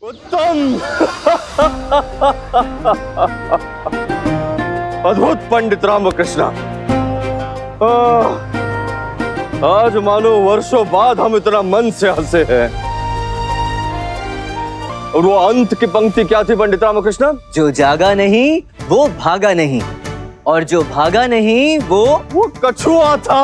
उत्तम। अद्भुत पंडित रामकृष्ण। आज मानो वर्षों बाद हम इतना मन से हंसे हैं। और वो अंत की पंक्ति क्या थी पंडित रामकृष्ण? जो जागा नहीं वो भागा नहीं, और जो भागा नहीं वो कछुआ था।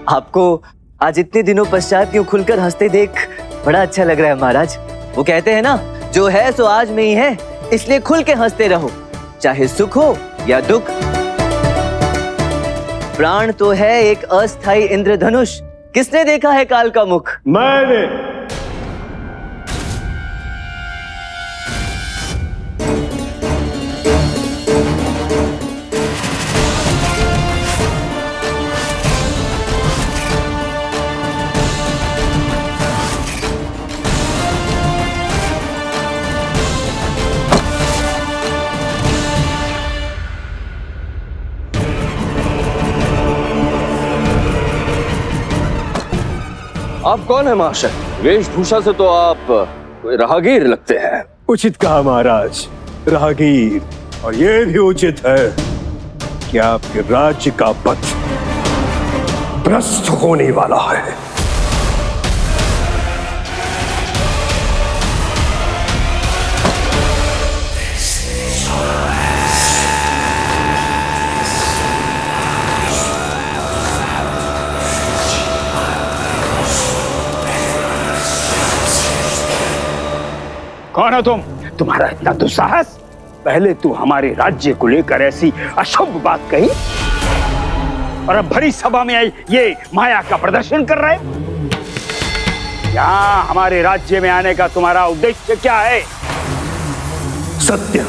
आपको आज इतने दिनों पश्चात यूं खुलकर हंसते देख बड़ा अच्छा लग रहा है महाराज। वो कहते हैं ना, जो है सो आज में ही है, इसलिए खुल के हंसते रहो, चाहे सुख हो या दुख। प्राण तो है एक अस्थाई इंद्रधनुष, किसने देखा है काल का मुख? मैंने। आप कौन है महाशय? वेशभूषा से तो आप कोई राहगीर लगते हैं। उचित कहा महाराज, राहगीर। और यह भी उचित है कि आपके राज्य का पथ भ्रष्ट होने वाला है। कौन हो तुम? तुम्हारा इतना दुस्साहस? पहले तू हमारे राज्य को लेकर ऐसी अशुभ बात कही, और अब भरी सभा में आई ये माया का प्रदर्शन कर रहे? यहाँ हमारे राज्य में आने का तुम्हारा उद्देश्य क्या है? सत्य,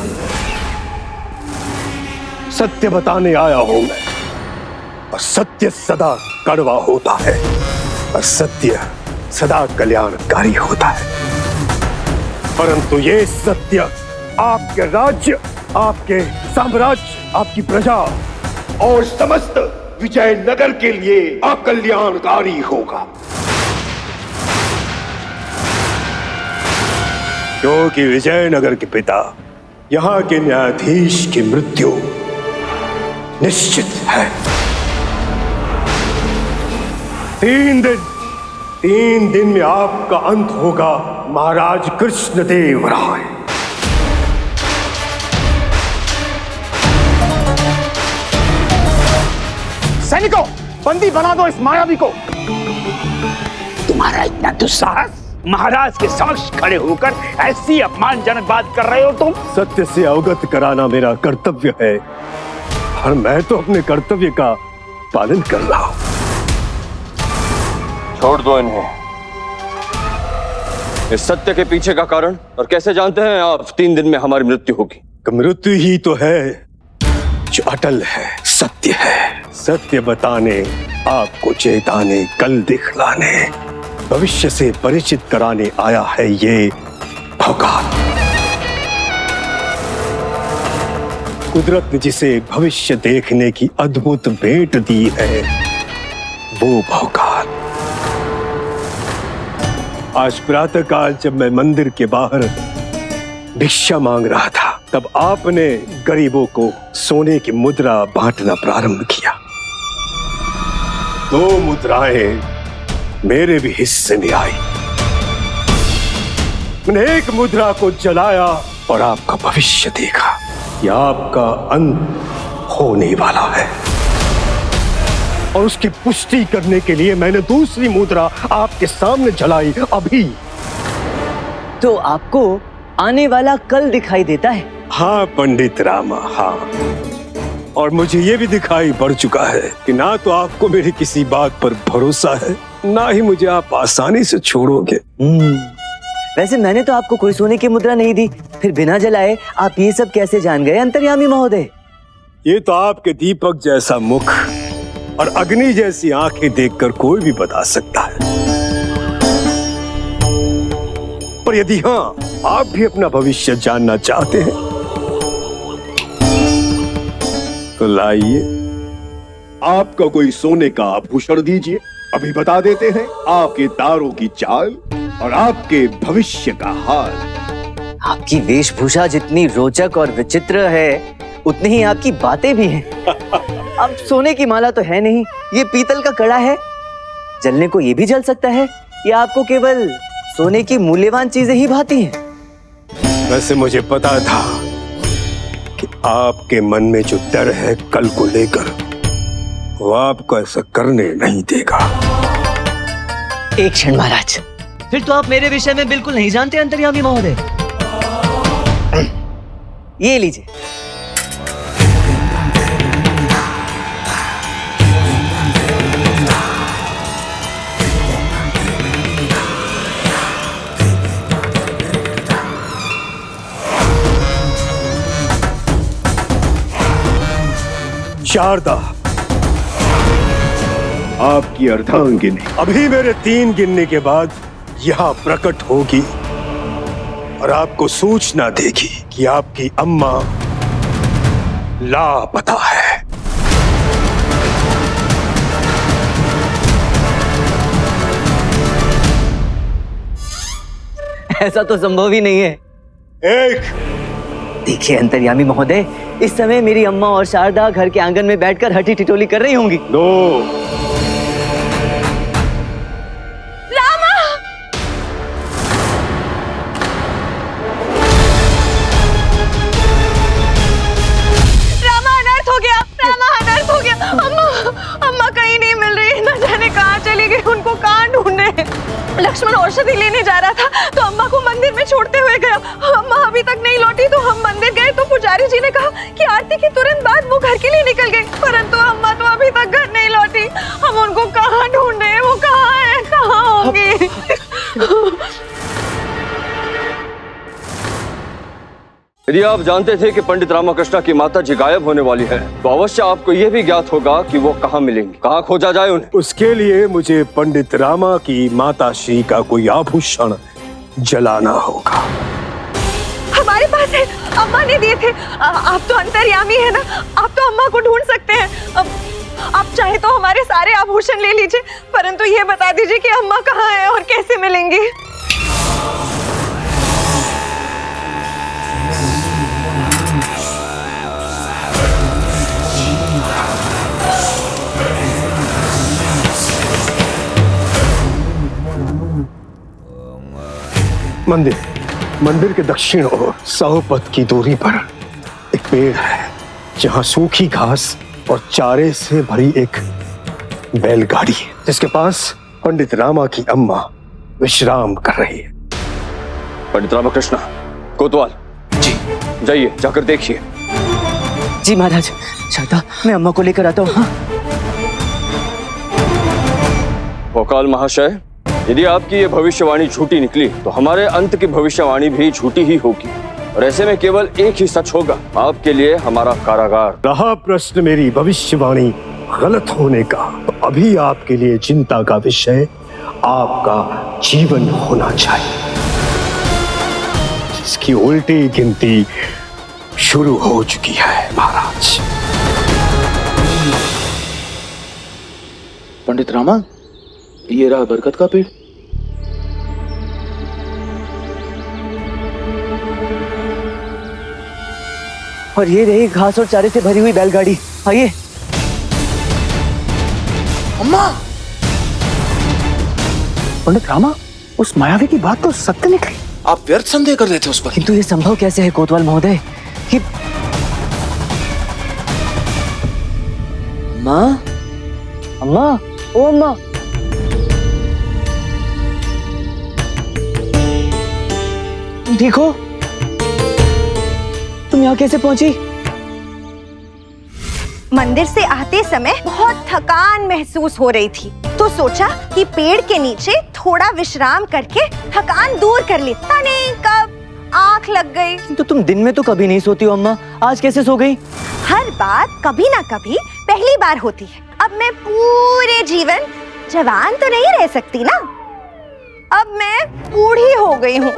सत्य बताने आया हूं मैं। और सत्य सदा कड़वा होता है, और सत्य सदा कल्याणकारी होता है। परंतु ये सत्य आपके राज्य, आपके साम्राज्य, आपकी प्रजा और समस्त विजयनगर के लिए अकल्याणकारी होगा। क्योंकि विजयनगर के पिता, यहाँ के न्यायाधीश की मृत्यु निश्चित है। 3 दिन में आपका अंत होगा महाराज कृष्णदेव राय। सैनिकों, बंदी बना दो इस मायावी को। तुम्हारा इतना दुस्साहस? महाराज के समक्ष खड़े होकर ऐसी अपमानजनक बात कर रहे हो तुम? सत्य से अवगत कराना मेरा कर्तव्य है, और मैं तो अपने कर्तव्य का पालन कर रहा हूं। छोड़ दो इन्हें। इस सत्य के पीछे का कारण और कैसे जानते हैं आप 3 दिन में हमारी मृत्यु होगी? मृत्यु ही तो है जो अटल है, सत्य है। सत्य बताने, आपको चेताने, कल दिखलाने, भविष्य से परिचित कराने आया है ये भौकाल। कुदरत ने जिसे भविष्य देखने की अद्भुत भेंट दी है, वो भौकाल। आज प्रातःकाल जब मैं मंदिर के बाहर भिक्षा मांग रहा था, तब आपने गरीबों को सोने की मुद्रा बांटना प्रारंभ किया। 2 मुद्राएं मेरे भी हिस्से में आई। मैंने एक मुद्रा को जलाया और आपका भविष्य देखा कि आपका अंत होने वाला है। और उसकी पुष्टि करने के लिए मैंने दूसरी मुद्रा आपके सामने जलाई अभी। तो आपको आने वाला कल दिखाई देता है? हाँ पंडित रामा, हाँ। और मुझे ये भी दिखाई पड़ चुका है कि ना तो आपको मेरी किसी बात पर भरोसा है, ना ही मुझे आप आसानी से छोड़ोगे। वैसे मैंने तो आपको कोई सोने की मुद्रा नहीं दी, फिर बिना जलाए आप ये सब कैसे जान गए अंतर्यामी महोदय? ये तो आपके दीपक जैसा मुख और अग्नि जैसी आंखें देखकर कोई भी बता सकता है। पर यदि हाँ, आप भी अपना भविष्य जानना चाहते हैं तो लाइए, आपका कोई सोने का आभूषण दीजिए, अभी बता देते हैं आपके तारों की चाल। और आपके भविष्य का हाल। आपकी वेशभूषा जितनी रोचक और विचित्र है, उतनी ही आपकी बातें भी हैं। अब सोने की माला तो है नहीं, ये पीतल का कड़ा है। जलने को ये भी जल सकता है, या आपको केवल सोने की मूल्यवान चीजें ही भाती हैं? वैसे मुझे पता था कि आपके मन में जो डर है कल को लेकर, वो आपको ऐसा करने नहीं देगा। एक क्षण महाराज, फिर तो आप मेरे विषय में बिल्कुल नहीं जानते अंतर्यामी महोदय। ये लीजिए। शारदा, आपकी अर्धांगिनी अभी मेरे 3 गिनने के बाद यहाँ प्रकट होगी और आपको सूचना देगी कि आपकी अम्मा लापता है। ऐसा तो संभव ही नहीं है। एक, देखिए अंतर्यामी महोदय, इस समय मेरी अम्मा और शारदा घर के आंगन में बैठकर हठी टिटोली कर रही होंगी। 2, रामा अनर्थ हो गया, रामा अनर्थ हो गया। अम्मा कहीं नहीं मिल रही, न जाने कहाँ चली गई, उनको कहाँ ढूंढे। लक्ष्मण औषधि लेने जा रहा था तो अम्मा को मंदिर में छोड़ते हुए गया। अम्मा अभी तक नहीं लौटी तो हम मंदिर गए तो पुजारी जी ने कहा कि आरती के तुरंत बाद वो घर के लिए निकल गई, परंतु अम्मा तो अभी तक घर नहीं लौटी। हम उनको कहाँ ढूंढे, वो कहाँ है, कहाँ होंगी? यदि आप जानते थे कि पंडित रामकृष्ण की माता जी गायब होने वाली है, तो अवश्य आपको यह भी ज्ञात होगा कि वो कहाँ मिलेंगी, कहाँ खोजा जाए उन्हें। उसके लिए मुझे पंडित रामा की माता श्री का कोई आभूषण जलाना होगा। हमारे पास है, अम्मा ने दिए थे। आप तो अंतर्यामी है ना, आप तो अम्मा को ढूंढ सकते हैं। आप चाहे तो हमारे सारे आभूषण ले लीजिए, परंतु ये बता दीजिए कि अम्मा कहाँ है और कैसे मिलेंगी। मंदिर के दक्षिण ओर 100 पथ की दूरी पर एक पेड़ है, जहां सूखी घास और चारे से भरी एक बैलगाड़ी है, जिसके पास पंडित रामा की अम्मा विश्राम कर रही है। पंडित रामकृष्ण, कोतवाल जी, जाइए, जाकर देखिए। जी महाराज। शारदा, मैं अम्मा को लेकर आता हूँ। हाँ? भोकाल महाशय, यदि आपकी ये भविष्यवाणी झूठी निकली तो हमारे अंत की भविष्यवाणी भी झूठी ही होगी, और ऐसे में केवल एक ही सच होगा, आपके लिए हमारा कारागार। रहा प्रश्न मेरी भविष्यवाणी गलत होने का, तो अभी आपके लिए चिंता का विषय आपका जीवन होना चाहिए, जिसकी उल्टी गिनती शुरू हो चुकी है महाराज। पंडित रामा, ये रहा बरगद का पेड़। और ये रही घास और चारे से भरी हुई बैलगाड़ी। आइए। अम्मा! पंडित रामा, उस मायावी की बात तो सत्य निकली। आप व्यर्थ संदेह कर रहे थे उस पर। किंतु ये संभव कैसे है कोतवाल महोदय कि माँ, अम्मा, ओ अम्मा, तुम ठीक हो? तुम यहाँ कैसे पहुंची? मंदिर से आते समय बहुत थकान महसूस हो रही थी, तो सोचा कि पेड़ के नीचे थोड़ा विश्राम करके थकान दूर कर ले। पता नहीं कब आंख लग गई। तो तुम दिन में तो कभी नहीं सोती हो अम्मा, आज कैसे सो गई? हर बात कभी ना कभी पहली बार होती है। अब मैं पूरे जीवन जवान तो नहीं रह सकती ना, अब मैं बूढ़ी हो गई हूँ।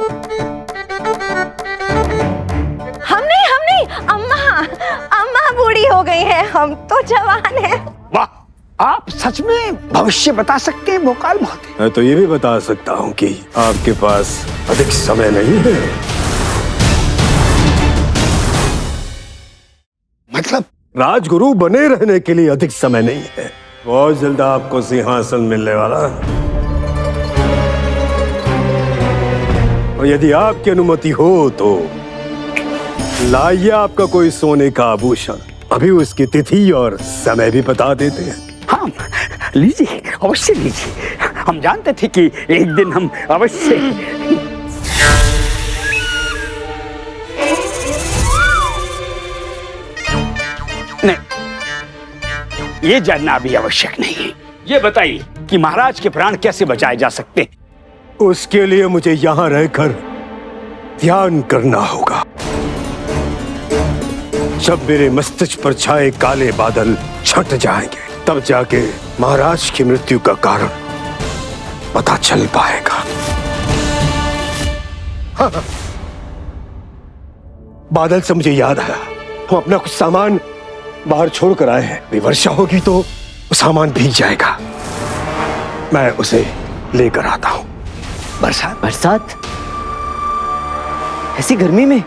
हम नहीं, अम्मा बूढ़ी हो गई है, हम तो जवान हैं। वाह, आप सच में भविष्य बता सकते हैं भोकाल महोदय? मैं तो ये भी बता सकता हूँ कि आपके पास अधिक समय नहीं है। मतलब? राजगुरु बने रहने के लिए अधिक समय नहीं है। बहुत जल्द आपको सिंहासन मिलने वाला है। और यदि आपकी अनुमति हो तो लाइए आपका कोई सोने का आभूषण। अभी उसकी तिथि और समय भी बता देते हैं। हाँ, लीजिए, अवश्य लीजिए। हम जानते थे कि एक दिन हम अवश्य। नहीं, ये जानना अभी आवश्यक नहीं है। ये बताइए कि महाराज के प्राण कैसे बचाए जा सकते हैं? उसके लिए मुझे यहाँ रहकर ध्यान करना होगा। जब मेरे मस्तिष्क पर छाए काले बादल छट जाएंगे, तब जाके महाराज की मृत्यु का कारण पता चल पाएगा। हाँ, बादल से मुझे याद आया, हम अपना कुछ सामान बाहर छोड़कर आए हैं। अभी वर्षा होगी तो वो सामान भीग जाएगा। मैं उसे लेकर आता हूं। बरसात? बरसात? ऐसी गर्मी में?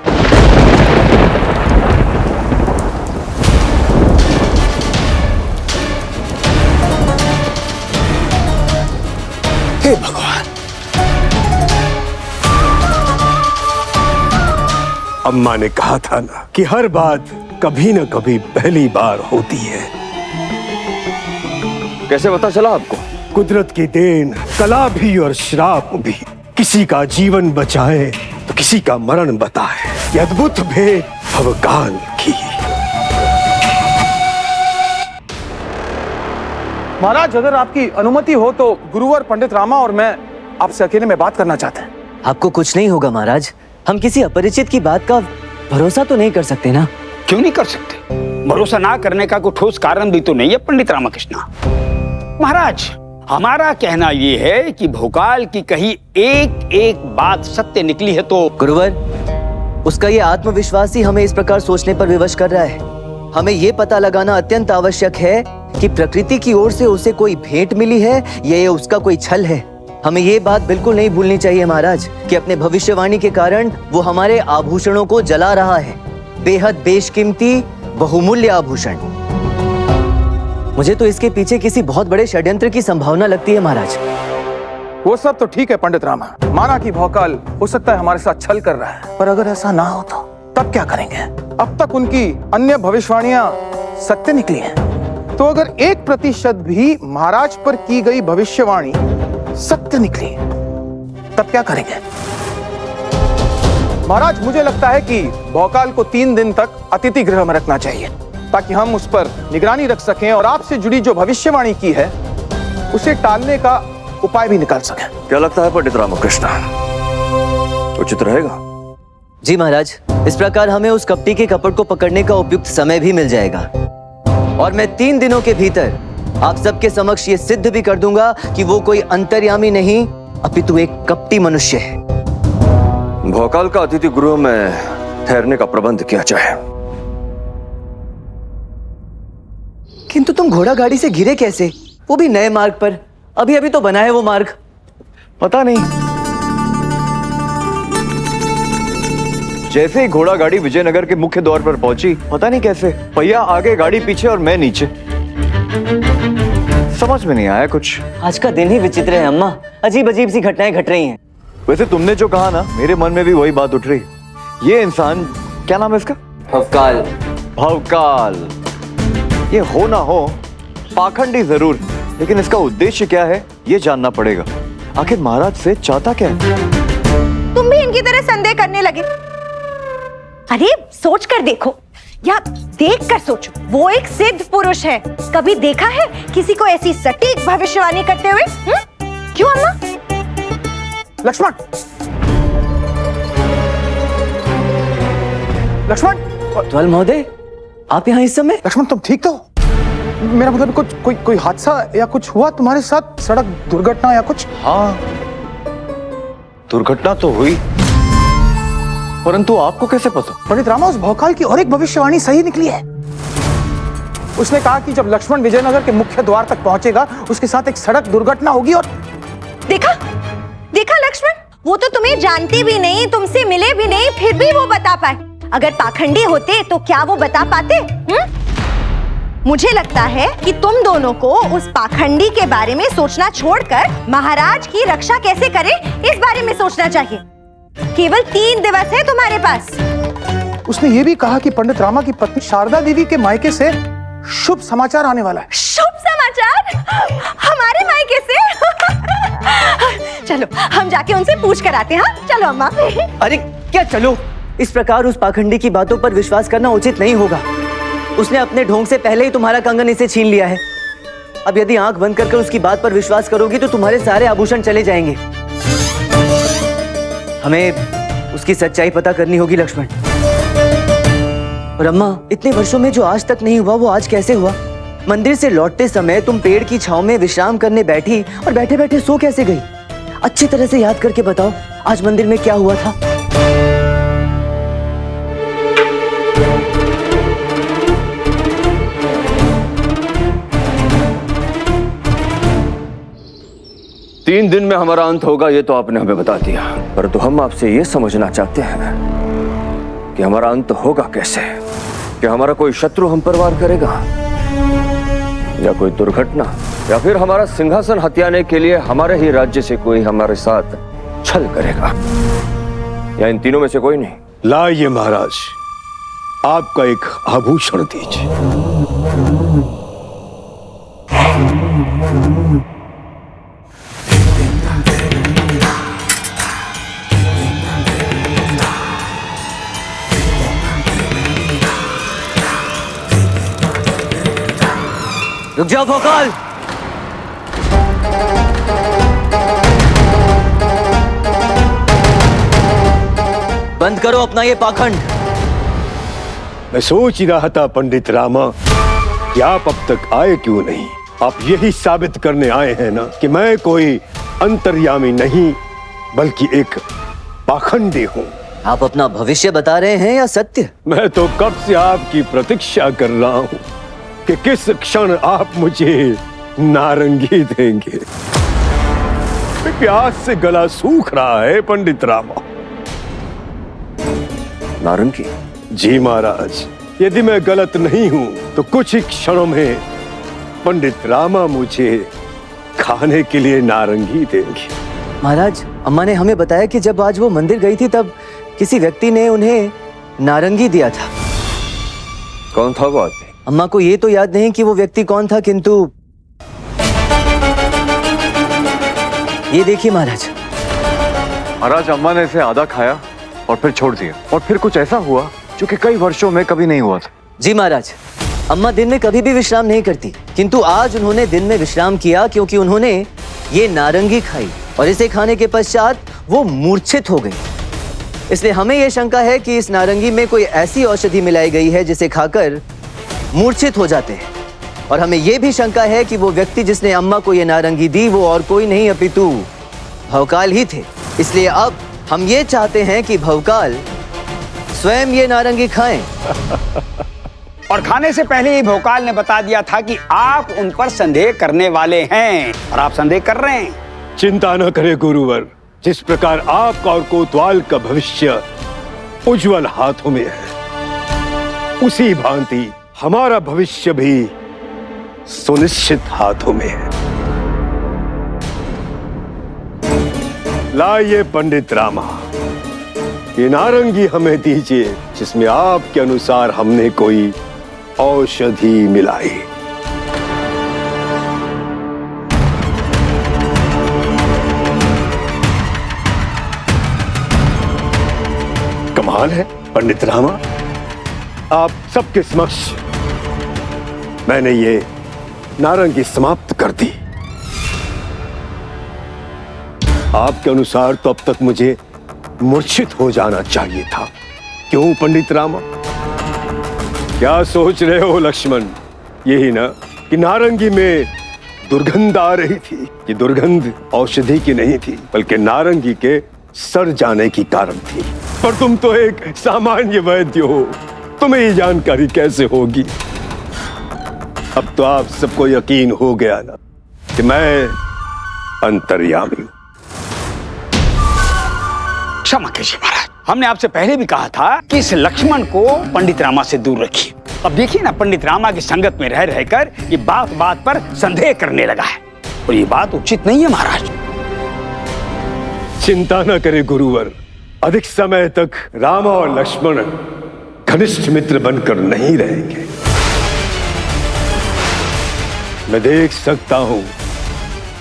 हे भगवान! अम्मा ने कहा था ना कि हर बात कभी न कभी पहली बार होती है। कैसे पता चला आपको? कुदरत की देन, कला भी और श्राप भी। किसी का जीवन बचाए तो किसी का मरण बताए। ये अद्भुत भेद भगवान की। महाराज, अगर आपकी अनुमति हो तो गुरुवर पंडित रामा और मैं आपसे अकेले में बात करना चाहते हैं। आपको कुछ नहीं होगा महाराज। हम किसी अपरिचित की बात का भरोसा तो नहीं कर सकते ना? क्यों नहीं कर सकते? भरोसा ना करने का कोई ठोस कारण भी तो नहीं है पंडित रामकृष्णा। महाराज, हमारा कहना ये है कि भोकाल की कही एक एक बात सत्य निकली है तो। गुरुवर, उसका ये आत्मविश्वास ही हमें इस प्रकार सोचने पर विवश कर रहा है। हमें ये पता लगाना अत्यंत आवश्यक है कि प्रकृति की ओर से उसे कोई भेंट मिली है या ये उसका कोई छल है। हमें ये बात बिल्कुल नहीं भूलनी चाहिए महाराज कि अपने भविष्यवाणी के कारण वो हमारे आभूषणों को जला रहा है। बेहद बेशकीमती बहुमूल्य आभूषण। मुझे तो इसके पीछे किसी बहुत बड़े षड्यंत्र की संभावना लगती है महाराज। वो सब तो ठीक है पंडित रामा, माना कि भोकाल हो सकता है हमारे साथ छल कर रहा है, पर अगर ऐसा ना हो तो तब क्या करेंगे? अब तक उनकी अन्य भविष्यवाणियां सत्य निकली हैं, तो अगर 1% भी महाराज पर की गई भविष्यवाणी सत्य निकली तब क्या करेंगे? महाराज, मुझे लगता है कि भोकाल को 3 दिन तक अतिथि गृह में रखना चाहिए ताकि हम उस पर निगरानी रख सकें और आपसे जुड़ी जो भविष्यवाणी की है उसे टालने का उपाय भी निकाल सकें। क्या लगता है पंडित रामकृष्ण, उचित रहेगा? जी महाराज, इस प्रकार हमें उस कपटी के कपट को पकड़ने का उपयुक्त समय भी मिल जाएगा और मैं 3 दिनों के भीतर आप सबके समक्ष ये सिद्ध भी कर दूंगा कि वो कोई अंतर्यामी नहीं अपितु एक कपटी मनुष्य है। भोकाल का अतिथि गृह में ठहरने का प्रबंध किया जाए। किंतु तुम घोड़ा गाड़ी से गिरे कैसे, वो भी नए मार्ग पर? अभी अभी तो बना है वो मार्ग। पता नहीं, जैसे ही घोड़ा गाड़ी विजयनगर के मुख्य द्वार पर पहुंची, पता नहीं कैसे पहिया आगे, गाड़ी पीछे और मैं नीचे। समझ में नहीं आया कुछ। आज का दिन ही विचित्र है अम्मा, अजीब अजीब सी घटनाएं घट रही हैं। वैसे तुमने जो कहा ना, मेरे मन में भी वही बात उठ रही। ये इंसान, क्या नाम है इसका? भवकाल। भवकाल। ये हो ना हो पाखंडी जरूर, लेकिन इसका उद्देश्य क्या है ये जानना पड़ेगा। आखिर महाराज से चाहता क्या है? तुम भी इनकी तरह संदेह करने लगे? अरे सोच कर देखो या देख कर सोचो, वो एक सिद्ध पुरुष है। कभी देखा है किसी को ऐसी सटीक भविष्यवाणी करते हुए? क्यों अम्मा? लक्ष्मण, लक्ष्मण! ज्वाल महोदय, आप यहाँ इस समय? लक्ष्मण, तुम ठीक तो? मेरा मतलब कोई हादसा या कुछ हुआ तुम्हारे साथ? सड़क दुर्घटना या कुछ? हाँ, दुर्घटना तो हुई, परंतु आपको कैसे पता? पंडित रामा, उस भोकाल की और एक भविष्यवाणी सही निकली है। उसने कहा कि जब लक्ष्मण विजयनगर के मुख्य द्वार तक पहुंचेगा उसके साथ एक सड़क दुर्घटना होगी और देखा देखा लक्ष्मण, वो तो तुम्हें जानते भी नहीं, तुमसे मिले भी नहीं, फिर भी वो बता पाए। अगर पाखंडी होते तो क्या वो बता पाते? मुझे लगता है कि तुम दोनों को उस पाखंडी के बारे में सोचना छोड़कर महाराज की रक्षा कैसे करें इस बारे में सोचना चाहिए। केवल 3 दिवस है तुम्हारे पास। उसने ये भी कहा कि पंडित रामा की पत्नी शारदा देवी के मायके से शुभ समाचार आने वाला है। शुभ समाचार? हमारे मायके से? चलो हम जाके उनसे पूछ कर आते हैं। हाँ चलो अम्मा। अरे क्या चलो, इस प्रकार उस पाखंडी की बातों पर विश्वास करना उचित नहीं होगा। उसने अपने ढोंग से पहले ही तुम्हारा कंगन इसे छीन लिया है। अब यदि आंख बंद करके उसकी बात पर विश्वास करोगी तो तुम्हारे सारे आभूषण चले जाएंगे। हमें उसकी सच्चाई पता करनी होगी लक्ष्मण। और अम्मा, इतने वर्षों में जो आज तक नहीं हुआ वो आज कैसे हुआ? मंदिर से लौटते समय तुम पेड़ की छांव में विश्राम करने बैठी और बैठे बैठे सो कैसे गई? अच्छी तरह से याद करके बताओ आज मंदिर में क्या हुआ था। तीन दिन में हमारा अंत होगा ये तो आपने हमें बता दिया, परंतु हम आपसे ये समझना चाहते हैं कि हमारा अंत होगा कैसे। कि हमारा कोई शत्रु हम पर वार करेगा, या कोई दुर्घटना, या फिर हमारा सिंहासन हथियाने के लिए हमारे ही राज्य से कोई हमारे साथ छल करेगा, या इन तीनों में से कोई नहीं। लाइए महाराज, आपका एक आभूषण दीजिए। रुक जाओ भोकाल। बंद करो अपना ये पाखंड। मैं सोच ही रहा था पंडित रामा कि आप अब तक आए क्यों नहीं। आप यही साबित करने आए हैं ना कि मैं कोई अंतर्यामी नहीं बल्कि एक पाखंडी हूँ। आप अपना भविष्य बता रहे हैं या सत्य? मैं तो कब से आपकी प्रतीक्षा कर रहा हूँ कि किस क्षण आप मुझे नारंगी देंगे। प्यास से गला सूख रहा है पंडित रामा। नारंगी? जी महाराज, यदि मैं गलत नहीं हूं तो कुछ ही क्षणों में पंडित रामा मुझे खाने के लिए नारंगी देंगे। महाराज, अम्मा ने हमें बताया कि जब आज वो मंदिर गई थी तब किसी व्यक्ति ने उन्हें नारंगी दिया था। कौन था वो आदमी? अम्मा को ये तो याद नहीं कि वो व्यक्ति कौन था, किंतु ये देखिए महाराज। महाराज, अम्मा ने इसे आधा खाया और फिर छोड़ दिया, और फिर कुछ ऐसा हुआ जो कि कई वर्षों में कभी नहीं हुआ था। जी महाराज, अम्मा दिन में कभी भी विश्राम नहीं करती, किंतु आज उन्होंने दिन में विश्राम किया क्योंकि उन्होंने ये नारंगी खाई और इसे खाने के पश्चात वो मूर्छित हो गई। इसलिए हमें यह शंका है कि इस नारंगी में कोई ऐसी औषधि मिलाई गई है जिसे खाकर मूर्छित हो जाते हैं। और हमें यह भी शंका है कि वो व्यक्ति जिसने अम्मा को ये नारंगी दी वो और कोई नहीं अपितु भवकाल ही थे। इसलिए अब हम ये चाहते हैं कि भवकाल स्वयं ये नारंगी खाएं। और खाने से पहले ही भोकाल ने बता दिया था कि आप उन पर संदेह करने वाले हैं, और आप संदेह कर रहे हैं। चिंता न करें गुरुवर, जिस प्रकार आपका और कोतवाल का भविष्य उज्जवल हाथों में है, उसी भांति हमारा भविष्य भी सुनिश्चित हाथों में है। लाइए पंडित रामा, ये नारंगी हमें दीजिए जिसमें आपके अनुसार हमने कोई औषधि मिलाई। कमाल है पंडित रामा, आप सबके समक्ष मैंने ये नारंगी समाप्त कर दी। आपके अनुसार तो अब तक मुझे मूर्छित हो जाना चाहिए था। क्यों पंडित रामा? क्या सोच रहे हो लक्ष्मण? यही ना कि नारंगी में दुर्गंध आ रही थी। ये दुर्गंध औषधि की नहीं थी बल्कि नारंगी के सड़ जाने की कारण थी। पर तुम तो एक सामान्य वैद्य हो, तुम्हें ये जानकारी कैसे होगी? अब तो आप सबको यकीन हो गया ना कि मैं अंतर्यामी हूं। क्षमा कीजिए महाराज, हमने आपसे पहले भी कहा था कि इस लक्ष्मण को पंडित रामा से दूर रखिए। अब देखिए ना, पंडित रामा की संगत में रह रहकर ये बात बात पर संदेह करने लगा है, और ये बात उचित नहीं है महाराज। चिंता न करे गुरुवर, अधिक समय तक राम और लक्ष्मण घनिष्ठ मित्र बनकर नहीं रहेंगे। मैं देख सकता हूं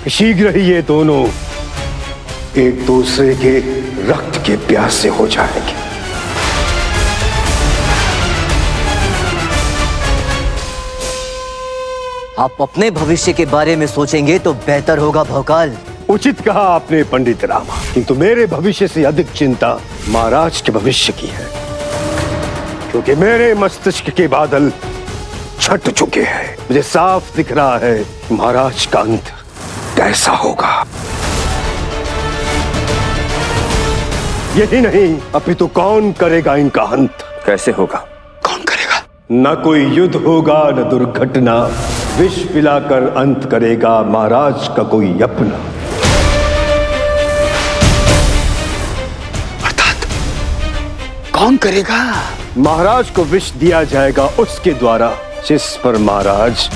कि शीघ्र ही ये दोनों एक दूसरे के रक्त के प्यासे हो जाएंगे। आप अपने भविष्य के बारे में सोचेंगे तो बेहतर होगा भौकाल। उचित कहा आपने पंडित रामा, किंतु मेरे भविष्य से अधिक चिंता महाराज के भविष्य की है, क्योंकि मेरे मस्तिष्क के बादल छट चुके हैं। मुझे साफ दिख रहा है महाराज का अंत कैसा होगा। यही नहीं, अपितु कौन करेगा इनका अंत? कैसे होगा? कौन करेगा? न कोई युद्ध होगा, न दुर्घटना, विष पिलाकर अंत करेगा महाराज का कोई अपना। अर्थात कौन करेगा? महाराज को विष दिया जाएगा उसके द्वारा जिस पर महाराज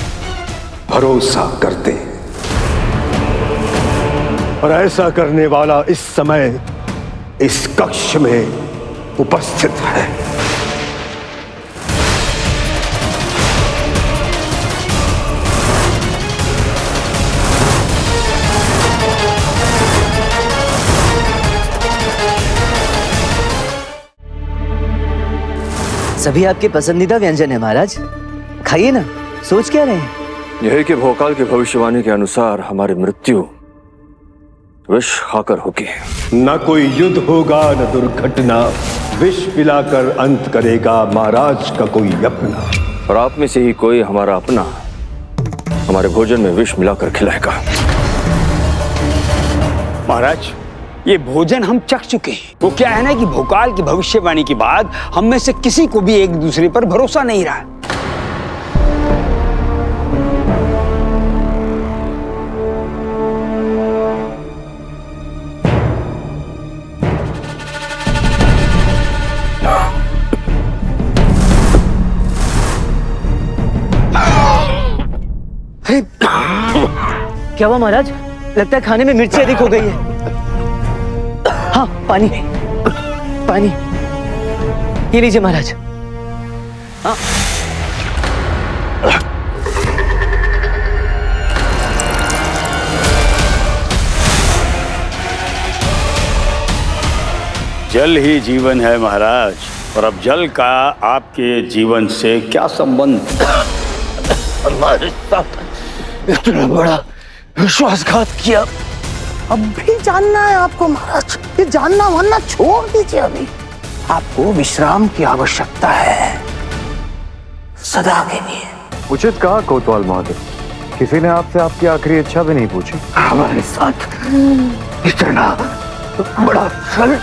भरोसा करते हैं, और ऐसा करने वाला इस समय इस कक्ष में उपस्थित है। सभी आपके पसंदीदा व्यंजन है महाराज, खाइए ना। सोच क्या रहे हैं? यह है कि भोकाल की भविष्यवाणी के अनुसार हमारी मृत्यु विष खाकर होगी। न कोई युद्ध होगा, न दुर्घटना, विष पिलाकर अंत करेगा महाराज का कोई अपना। और आप में से ही कोई हमारा अपना हमारे भोजन में विष मिलाकर खिलाएगा। महाराज, ये भोजन हम चख चुके हैं। वो क्या है ना कि भोकाल की भविष्यवाणी के बाद हम में से किसी को भी एक दूसरे पर भरोसा नहीं रहा। क्या हुआ महाराज? लगता है खाने में मिर्ची अधिक हो गई है। हाँ, पानी पानी ये लीजिए महाराज। हाँ। जल ही जीवन है महाराज, और अब जल का आपके जीवन से क्या संबंध? हमारे साथ इतना बड़ा विश्वासघात किया, अब भी जानना है आपको महाराज? ये जानना वरना छोड़ दीजिए। अभी आपको विश्राम की आवश्यकता है, सदा के लिए। उचित कहा कोतवाल महोदय, किसी ने आपसे आपकी आखिरी इच्छा भी नहीं पूछी। हमारे साथ इतना बड़ा फल।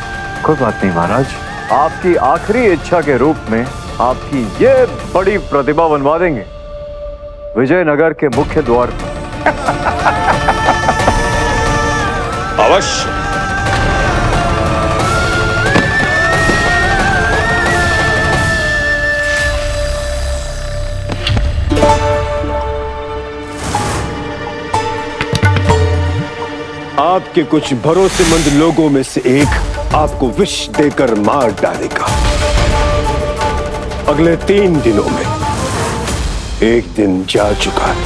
कोई बात नहीं महाराज, आपकी आखिरी इच्छा के रूप में आपकी ये बड़ी प्रतिभा बनवा देंगे विजयनगर के मुख्य द्वार पर। अवश्य। आपके कुछ भरोसेमंद लोगों में से एक आपको विष देकर मार डालेगा। अगले 3 दिनों में एक दिन जा चुका है,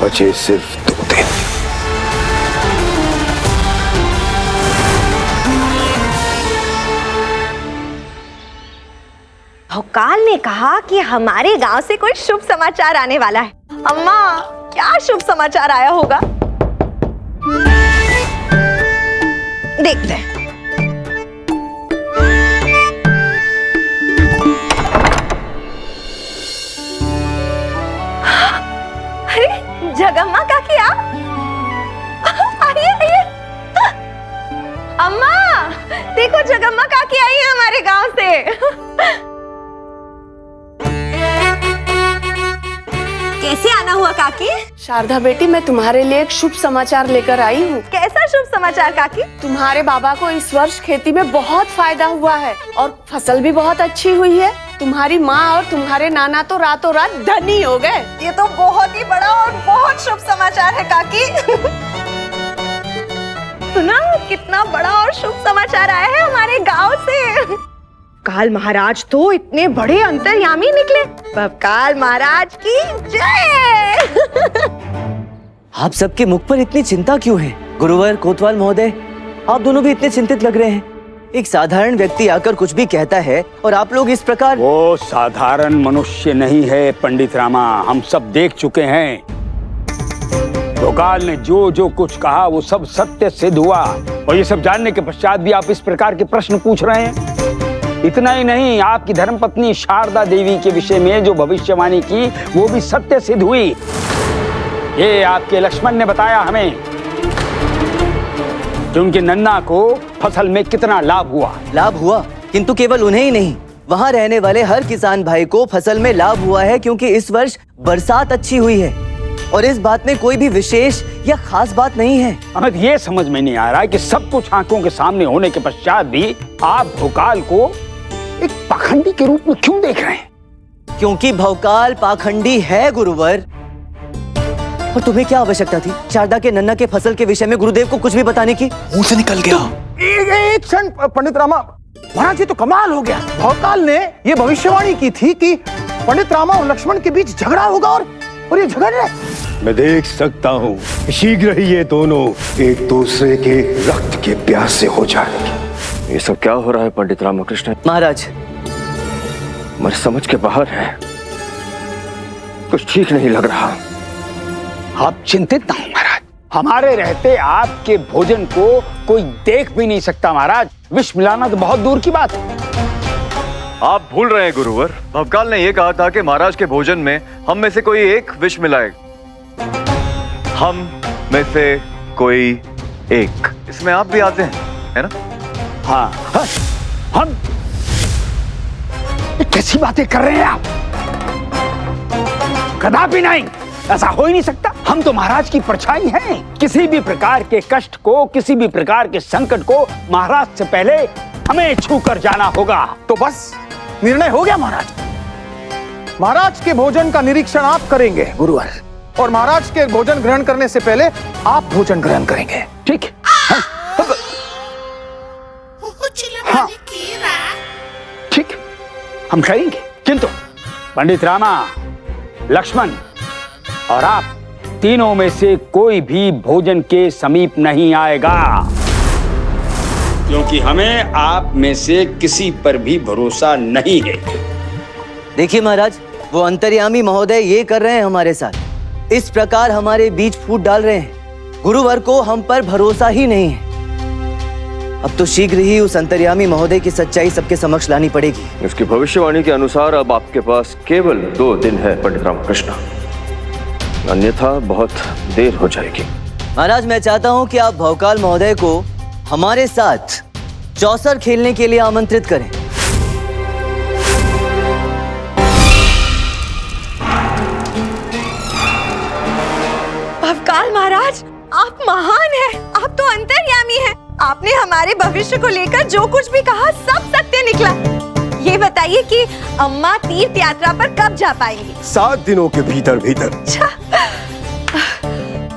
बचे सिर्फ 2 दिन। भोकाल ने कहा कि हमारे गांव से कोई शुभ समाचार आने वाला है। अम्मा, क्या शुभ समाचार आया होगा? देखते हैं। अरे जगम्मा का क्या? आइए आइए। अम्मा, देखो जगम्मा काकी आई है हमारे गांव से। काकी? शारदा बेटी, मैं तुम्हारे लिए एक शुभ समाचार लेकर आई हूँ। कैसा शुभ समाचार काकी? तुम्हारे बाबा को इस वर्ष खेती में बहुत फायदा हुआ है और फसल भी बहुत अच्छी हुई है। तुम्हारी माँ और तुम्हारे नाना तो रातों रात धनी हो गए। ये तो बहुत ही बड़ा और बहुत शुभ समाचार है काकी। सुना कितना बड़ा और शुभ समाचार आया है हमारे गांव से। काल महाराज तो इतने बड़े अंतर्यामी निकले। काल महाराज की जय। आप सबके मुख पर इतनी चिंता क्यों है? गुरुवर, कोतवाल महोदय, आप दोनों भी इतने चिंतित लग रहे हैं। एक साधारण व्यक्ति आकर कुछ भी कहता है और आप लोग इस प्रकार। वो साधारण मनुष्य नहीं है पंडित रामा, हम सब देख चुके हैं। भोकाल ने जो जो कुछ कहा वो सब सत्य सिद्ध हुआ, और ये सब जानने के पश्चात भी आप इस प्रकार के प्रश्न पूछ रहे हैं। इतना ही नहीं, आपकी धर्मपत्नी शारदा देवी के विषय में जो भविष्यवाणी की वो भी सत्य सिद्ध हुई। ये आपके लक्ष्मण ने बताया हमें कि उनके नन्ना को फसल में कितना लाभ हुआ। लाभ हुआ, किंतु केवल उन्हें ही नहीं, वहाँ रहने वाले हर किसान भाई को फसल में लाभ हुआ है, क्योंकि इस वर्ष बरसात अच्छी हुई है और इस बात में कोई भी विशेष या खास बात नहीं है। हमें ये समझ में नहीं आ रहा है कि सब कुछ आंखों के सामने होने के पश्चात भी आप भोकाल को एक पाखंडी के रूप में क्यों देख रहे हैं? क्योंकि भोकाल पाखंडी है गुरुवर। और तुम्हें क्या आवश्यकता थी शारदा के नन्ना के फसल के विषय में गुरुदेव को कुछ भी बताने की? मुंह से निकल गया। एक क्षण पंडित रामा, महाराज ये तो कमाल हो गया। भोकाल ने ये भविष्यवाणी की थी कि पंडित रामा और लक्ष्मण के बीच झगड़ा होगा और ये झगड़ रहे। मैं देख सकता हूँ शीघ्र ही ये दोनों एक दूसरे के रक्त के प्यासे हो जाएंगे। ये सब क्या हो रहा है पंडित रामकृष्ण? महाराज, मेरी समझ के बाहर है, कुछ ठीक नहीं लग रहा। आप चिंतित ना हो महाराज, हमारे रहते आपके भोजन को कोई देख भी नहीं सकता महाराज। विष मिलाना तो बहुत दूर की बात है। आप भूल रहे हैं गुरुवर, भवकाल ने यह कहा था कि महाराज के भोजन में हम में से कोई एक विष मिलाएगा। हम में से कोई एक, इसमें आप भी आते हैं, है ना? हाँ, हम कैसी बातें कर रहे हैं आप? कदापि नहीं, ऐसा हो ही नहीं सकता। हम तो महाराज की परछाई हैं। किसी भी प्रकार के कष्ट को, किसी भी प्रकार के संकट को महाराज से पहले हमें छूकर जाना होगा। तो बस निर्णय हो गया महाराज। महाराज के भोजन का निरीक्षण आप करेंगे गुरुवर, और महाराज के भोजन ग्रहण करने से पहले आप भोजन ग्रहण करेंगे। ठीक है? हाँ, ठीक, हम करेंगे। किंतु पंडित रामा, लक्ष्मण और आप तीनों में से कोई भी भोजन के समीप नहीं आएगा, क्योंकि हमें आप में से किसी पर भी भरोसा नहीं है। देखिए महाराज, वो अंतर्यामी महोदय ये कर रहे हैं हमारे साथ, इस प्रकार हमारे बीच फूट डाल रहे हैं। गुरुवर को हम पर भरोसा ही नहीं है। अब तो शीघ्र ही उस अंतर्यामी महोदय की सच्चाई सबके समक्ष लानी पड़ेगी। इसकी भविष्यवाणी के अनुसार अब आपके पास केवल 2 दिन है पंडित रामकृष्ण, अन्यथा बहुत देर हो जाएगी। महाराज, मैं चाहता हूँ कि आप भोकाल महोदय को हमारे साथ चौसर खेलने के लिए आमंत्रित करें। भवकाल महाराज, आप महान हैं, आप तो अंतर्यामी हैं। आपने हमारे भविष्य को लेकर जो कुछ भी कहा सब सत्य निकला। ये बताइए कि अम्मा तीर्थ यात्रा पर कब जा पाएंगी? 7 दिनों के भीतर भीतर।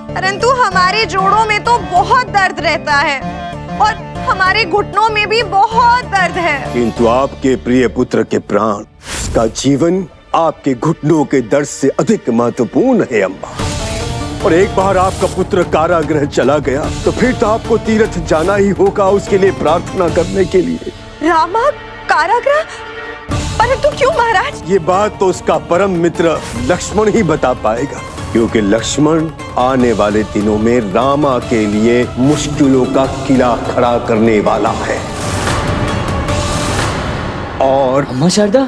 परंतु हमारे जोड़ों में तो बहुत दर्द रहता है और हमारे घुटनों में भी बहुत दर्द है। किंतु आपके प्रिय पुत्र के प्राण, उसका जीवन आपके घुटनों के दर्द से अधिक महत्वपूर्ण है अम्मा। और एक बार आपका पुत्र कारागृह चला गया तो फिर तो आपको तीर्थ जाना ही होगा उसके लिए प्रार्थना करने के लिए। रामा कारागृह? परंतु क्यों महाराज? ये बात तो उसका परम मित्र लक्ष्मण ही बता पाएगा, क्योंकि लक्ष्मण आने वाले दिनों में रामा के लिए मुश्किलों का किला खड़ा करने वाला है। और अम्मा शारदा,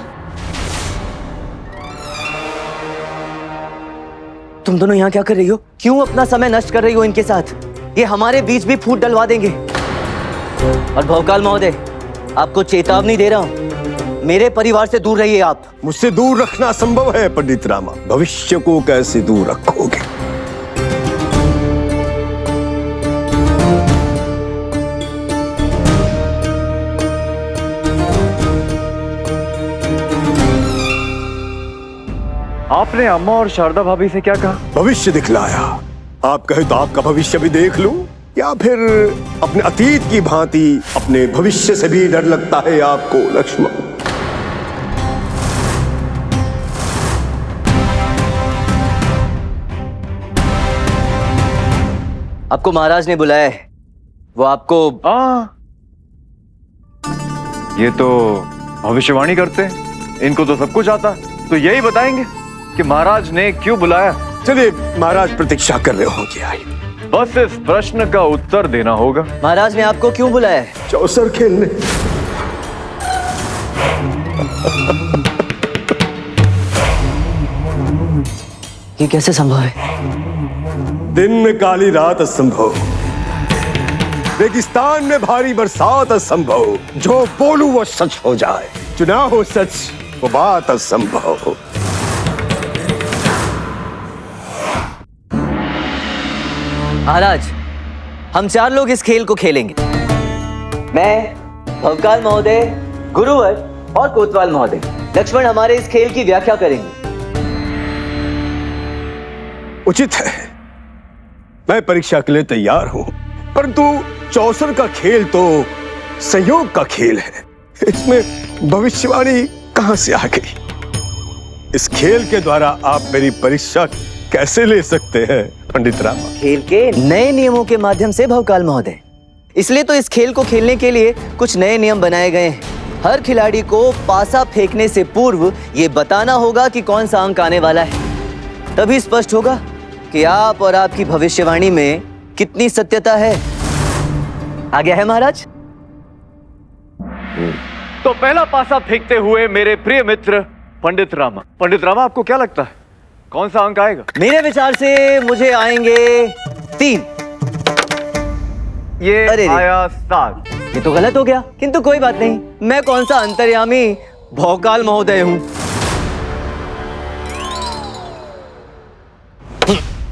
तुम दोनों यहाँ क्या कर रही हो? क्यों अपना समय नष्ट कर रही हो इनके साथ? ये हमारे बीच भी फूट डलवा देंगे। और भोकाल महोदय, आपको चेतावनी दे रहा हूँ, मेरे परिवार से दूर रहिए आप। मुझसे दूर रखना असंभव है पंडित रामा। भविष्य को कैसे दूर रखोगे? आपने अम्मा और शारदा भाभी से क्या कहा? भविष्य दिखलाया। आप कहे तो आपका भविष्य भी देख लूं, या फिर अपने अतीत की भांति अपने भविष्य से भी डर लगता है आपको लक्ष्मण? आपको महाराज ने बुलाया है, वो आपको। ये तो भविष्यवाणी करते हैं, इनको तो सब कुछ आता है, तो यही बताएंगे कि महाराज ने क्यों बुलाया। चलिए, महाराज प्रतीक्षा कर रहे होंगे, आइए। बस इस प्रश्न का उत्तर देना होगा। महाराज ने आपको क्यों बुलाया है? चौसर खेलने। ये कैसे संभव है? दिन में काली रात असंभव, रेगिस्तान में भारी बरसात असंभव, जो बोलूं वो सच हो जाए, चुना हो सच वो बात असंभव। महाराज, हम 4 लोग इस खेल को खेलेंगे। मैं, भवकाल महोदय, गुरुवर और कोतवाल महोदय। लक्ष्मण हमारे इस खेल की व्याख्या करेंगे। उचित है, मैं परीक्षा के लिए तैयार हूं, परंतु चौसर का खेल तो संयोग का खेल है, इसमें भविष्यवाणी कहां से आ गई? इस खेल के द्वारा आप मेरी परीक्षा कैसे ले सकते हैं पंडित रामा? खेल के नए नियमों के माध्यम से भवकाल महोदय। इसलिए तो इस खेल को खेलने के लिए कुछ नए नियम बनाए गए हैं। हर खिलाड़ी को पासा फेंकने से पूर्व ये बताना होगा कि कौन सा अंक आने वाला है। तभी स्पष्ट होगा कि आप और आपकी भविष्यवाणी में कितनी सत्यता है। आ गया है महाराज? तो पहला पासा फेंकते हुए मेरे प्रिय मित्र पंडित रामा। पंडित रामा, आपको क्या लगता है कौन सा अंक आएगा? मेरे विचार से मुझे आएंगे 3। ये अरे आया 7। ये तो गलत हो गया, किंतु कोई बात नहीं। मैं कौन सा अंतर्यामी भौकाल महोदय हूँ।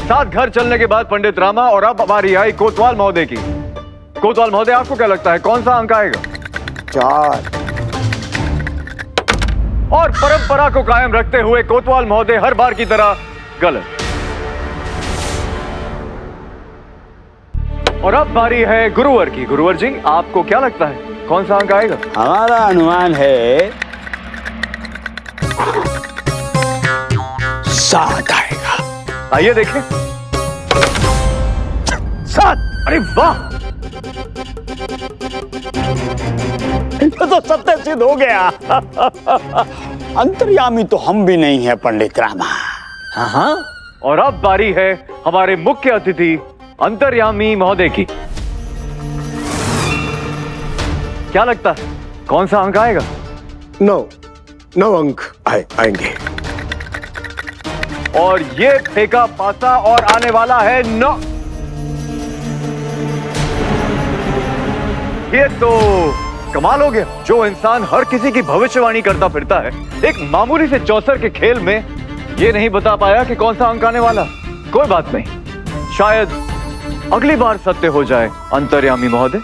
7 घर चलने के बाद पंडित रामा, और अब हमारी आई कोतवाल महोदय की। कोतवाल महोदय, आपको क्या लगता है कौन सा अंक आएगा? 4। और परंपरा को कायम रखते हुए कोतवाल महोदय हर बार की तरह गलत। और अब बारी है गुरुवर की। गुरुवर जी, आपको क्या लगता है कौन सा अंक आएगा? हमारा अनुमान है 7 आएगा। आइए देखें। 7। अरे वाह, तो सत्य सिद्ध हो गया। अंतर्यामी तो हम भी नहीं है पंडित रामा। हाँ। और अब बारी है हमारे मुख्य अतिथि अंतर्यामी महोदय की। क्या लगता है कौन सा अंक आएगा? 9 अंक आएंगे। और ये फेंका पासा और आने वाला है 9। ये तो कमाल हो गया। जो इंसान हर किसी की भविष्यवाणी करता फिरता है, एक मामूली से चौसर के खेल में ये नहीं बता पाया कि कौन सा अंक आने वाला। कोई बात नहीं, शायद अगली बार सत्य हो जाए अंतर्यामी महोदय।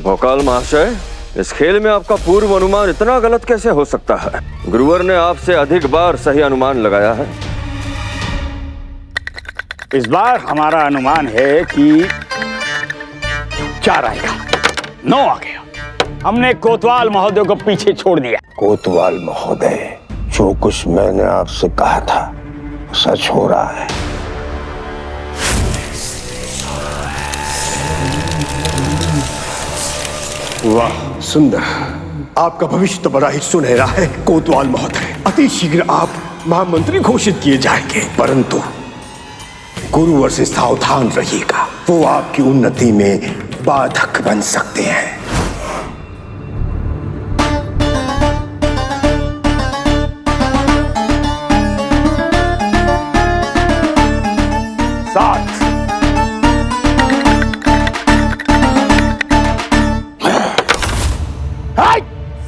भोकाल महाशय, इस खेल में आपका पूर्व अनुमान इतना गलत कैसे हो सकता है? गुरुवर ने आपसे अधिक बार सही अनुमान लगाया है। इस बार हमारा अनुमान है कि 4 आएगा। 9 आ गया। हमने कोतवाल महोदय को पीछे छोड़ दिया। कोतवाल महोदय, जो कुछ मैंने आपसे कहा था सच हो रहा है। वाह, सुंदर। आपका भविष्य तो बड़ा ही सुनहरा है कोतवाल महोदय। अति शीघ्र आप महामंत्री घोषित किए जाएंगे, परंतु गुरुवर से सावधान रहिएगा, वो आपकी उन्नति में बाधक बन सकते हैं। सात,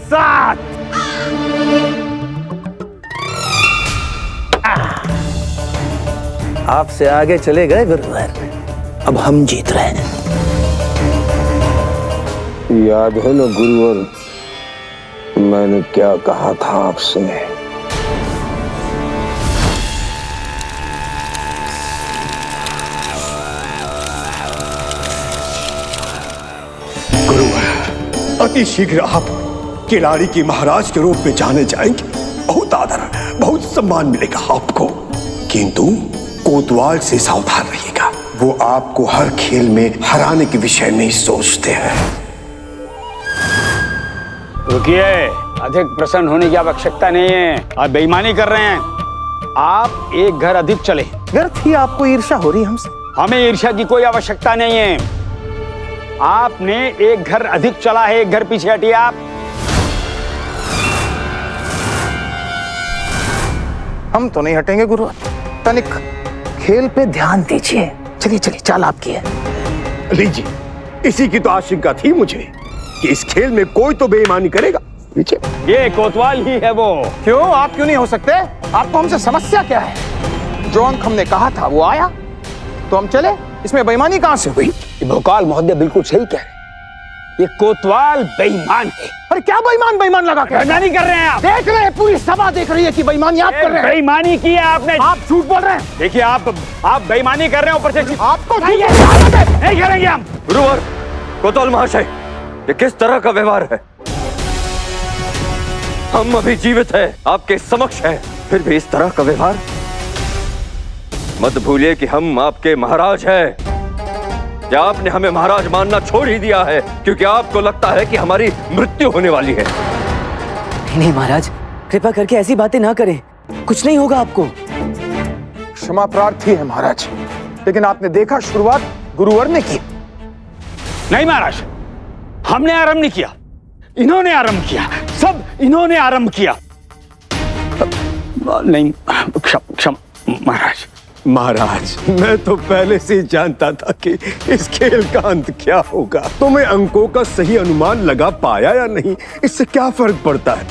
सात, आपसे आगे चले गए गुरुवर, अब हम जीत रहे हैं। याद है ना गुरुवर, मैंने क्या कहा था आपसे? गुरुवर, अति शीघ्र आप किलाड़ी की महाराज के रूप में जाने जाएंगे। बहुत आदर, बहुत सम्मान मिलेगा आपको। किंतु कोतवाल से सावधान रहिएगा, वो आपको हर खेल में हराने के विषय में ही सोचते हैं। रुकिए, अधिक प्रसन्न होने की आवश्यकता नहीं है। आप बेईमानी कर रहे हैं। आप एक घर अधिक चले। व्यर्थ ही आपको ईर्ष्या हो रही है हमसे। हमें ईर्ष्या की कोई आवश्यकता नहीं है। आपने एक घर अधिक चला है, एक घर पीछे हटिए आप। हम तो नहीं हटेंगे गुरुवर, तनिक खेल पे ध्यान दीजिए। चलिए चलिए, चाल आपकी है। लीजिए, इसी की तो आशंका थी मुझे कि इस खेल में कोई तो बेईमानी करेगा। लीजिए। ये कोतवाल ही है वो। क्यों, आप क्यों नहीं हो सकते? आपको हमसे समस्या क्या है? जो अंक हमने कहा था वो आया तो हम चले, इसमें बेईमानी कहां से हुई? भोकाल महोदय बिल्कुल सही कह रहे हैं। ये कोतवाल बेईमान है। अरे क्या बेईमान बेईमान लगा के बेईमानी कर रहे हैं आप। देख रहे हैं, पूरी सभा देख रही है कि बेईमानी आप कर रहे हैं। बेईमानी की है आपने। आप झूठ बोल रहे हैं। देखिए, आप बेईमानी कर रहे हैं, ऊपर से आपको नहीं करेंगे हम। गुरुवर, कोतवाल महाशय, ये किस तरह का व्यवहार है? हम अभी जीवित हैं, आपके समक्ष हैं, फिर भी इस तरह का व्यवहार? मत भूलिए कि हम आपके महाराज हैं। क्या आपने हमें महाराज मानना छोड़ ही दिया है क्योंकि आपको लगता है कि हमारी मृत्यु होने वाली है? नहीं महाराज, कृपा करके ऐसी बातें ना करें, कुछ नहीं होगा आपको। क्षमा प्रार्थी है महाराज, लेकिन आपने देखा शुरुआत गुरुवर ने की। नहीं महाराज, हमने आरंभ नहीं किया, इन्होंने आरंभ किया। सब इन्होंने आरंभ किया। नहीं, क्षमा महाराज। महाराज, मैं तो पहले से ही जानता था कि इस खेल का अंत क्या होगा। तो मैं अंकों का सही अनुमान लगा पाया या नहीं, इससे क्या फर्क पड़ता है?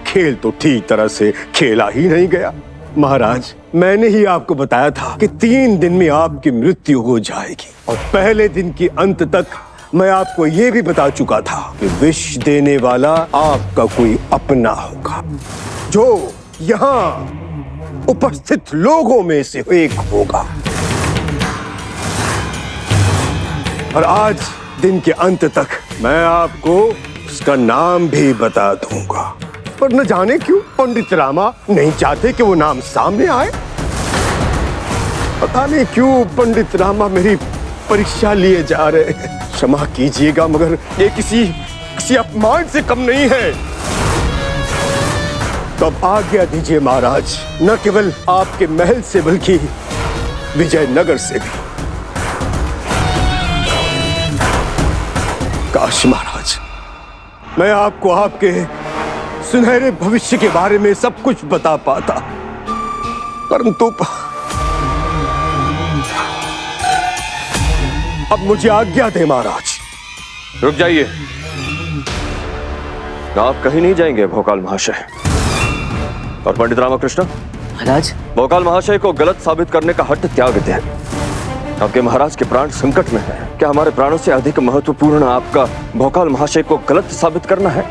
खेल तो ठीक तरह से खेला ही नहीं गया। महाराज, मैंने ही आपको बताया था कि 3 दिन में आपकी मृत्यु हो जाएगी, और पहले दिन के अंत तक मैं आपको ये भी बता चुका था कि विष देने वाला आपका कोई अपना होगा, जो यहाँ उपस्थित लोगों में से एक होगा। और आज दिन के अंत तक मैं आपको उसका नाम भी बता दूंगा, पर न जाने क्यों पंडित रामा नहीं चाहते कि वो नाम सामने आए। पता नहीं क्यों पंडित रामा मेरी परीक्षा लिए जा रहे हैं। क्षमा कीजिएगा, मगर ये किसी अपमान से कम नहीं है। तो अब आज्ञा दीजिए महाराज, न केवल आपके महल से बल्कि विजयनगर से भी। काश महाराज, मैं आपको आपके सुनहरे भविष्य के बारे में सब कुछ बता पाता, परंतु अब मुझे आज्ञा दे महाराज। रुक जाइए, आप कहीं नहीं जाएंगे भोकाल महाशय। और पंडित रामकृष्ण महाराज, भोकाल महाशय को गलत साबित करने का हट त्याग दें। आपके महाराज के प्राण संकट में है। क्या हमारे प्राणों से अधिक महत्वपूर्ण आपका भोकाल महाशय को गलत साबित करना है?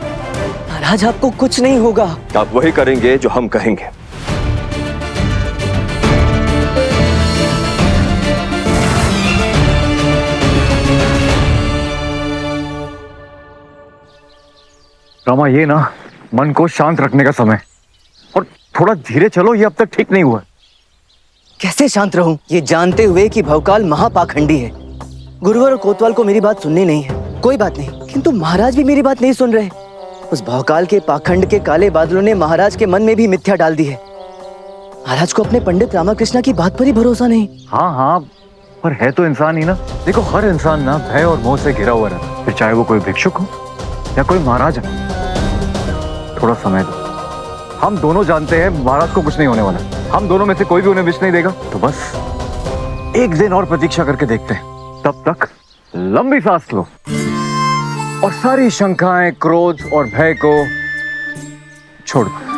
महाराज आपको कुछ नहीं होगा। आप वही करेंगे जो हम कहेंगे। रामा, ये ना मन को शांत रखने का समय, और थोड़ा धीरे चलो, ये अब तक ठीक नहीं हुआ। कैसे शांत रहूं, ये जानते हुए कि भवकाल महापाखंडी है। गुरुवर और कोतवाल को मेरी बात सुननी नहीं है। कोई बात नहीं, किंतु महाराज भी मेरी बात नहीं सुन रहे। उस भवकाल के पाखंड के काले बादलों ने महाराज के मन में भी मिथ्या डाल दी है। महाराज को अपने पंडित रामाकृष्ण की बात पर ही भरोसा नहीं। हाँ हाँ, पर है तो इंसान ही ना। देखो, हर इंसान ना भय और मोह से घिरा हुआ रहता, फिर चाहे वो कोई भिक्षुक हो या कोई महाराज है। थोड़ा समय दो, हम दोनों जानते हैं महाराज को कुछ नहीं होने वाला। हम दोनों में से कोई भी उन्हें विष नहीं देगा, तो बस एक दिन और प्रतीक्षा करके देखते हैं। तब तक लंबी सांस लो और सारी शंकाएं, क्रोध और भय को छोड़ दो।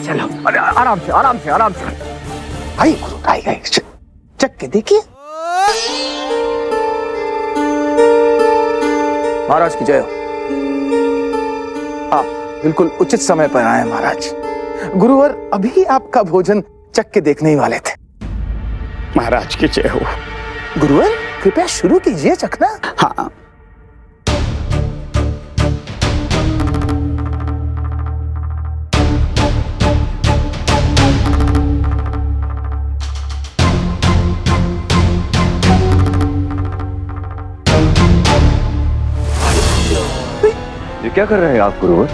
चलो। अरे आराम से आराम से आराम से। आई गुरु, आई आई, चख के देखिए। महाराज की जय हो। आप बिल्कुल उचित समय पर आए महाराज। गुरुवर अभी आपका भोजन चख के देखने ही वाले थे। महाराज की जय हो। गुरुवर कृपया शुरू कीजिए चखना। हाँ। ये क्या कर रहे हैं आप गुरुवर?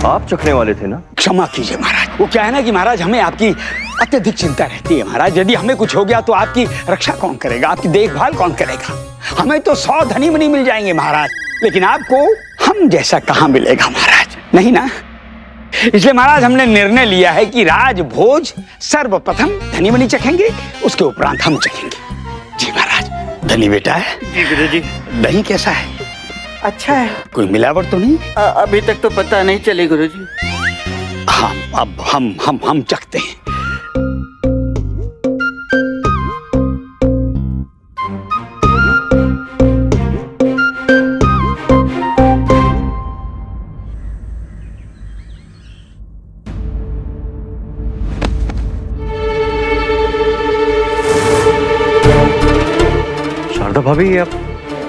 आप चखने वाले थे ना? क्षमा कीजिए महाराज, वो क्या है ना कि महाराज हमें आपकी अत्यधिक चिंता रहती है महाराज। यदि हमें कुछ हो गया तो आपकी रक्षा कौन करेगा, आपकी देखभाल कौन करेगा? हमें तो 100 धनी मनी मिल जाएंगे महाराज, लेकिन आपको हम जैसा कहाँ मिलेगा महाराज, नहीं ना? इसलिए महाराज हमने निर्णय लिया है कि राज भोज सर्वप्रथम धनी मनी चखेंगे, उसके उपरांत हम चखेंगे। जी महाराज। धनी बेटा है? जी गुरुजी। दही कैसा है? अच्छा है। कोई मिलावट तो नहीं? अभी तक तो पता नहीं चली गुरुजी। हाँ, अब हम चखते हैं। शारदा भाभी, ये आप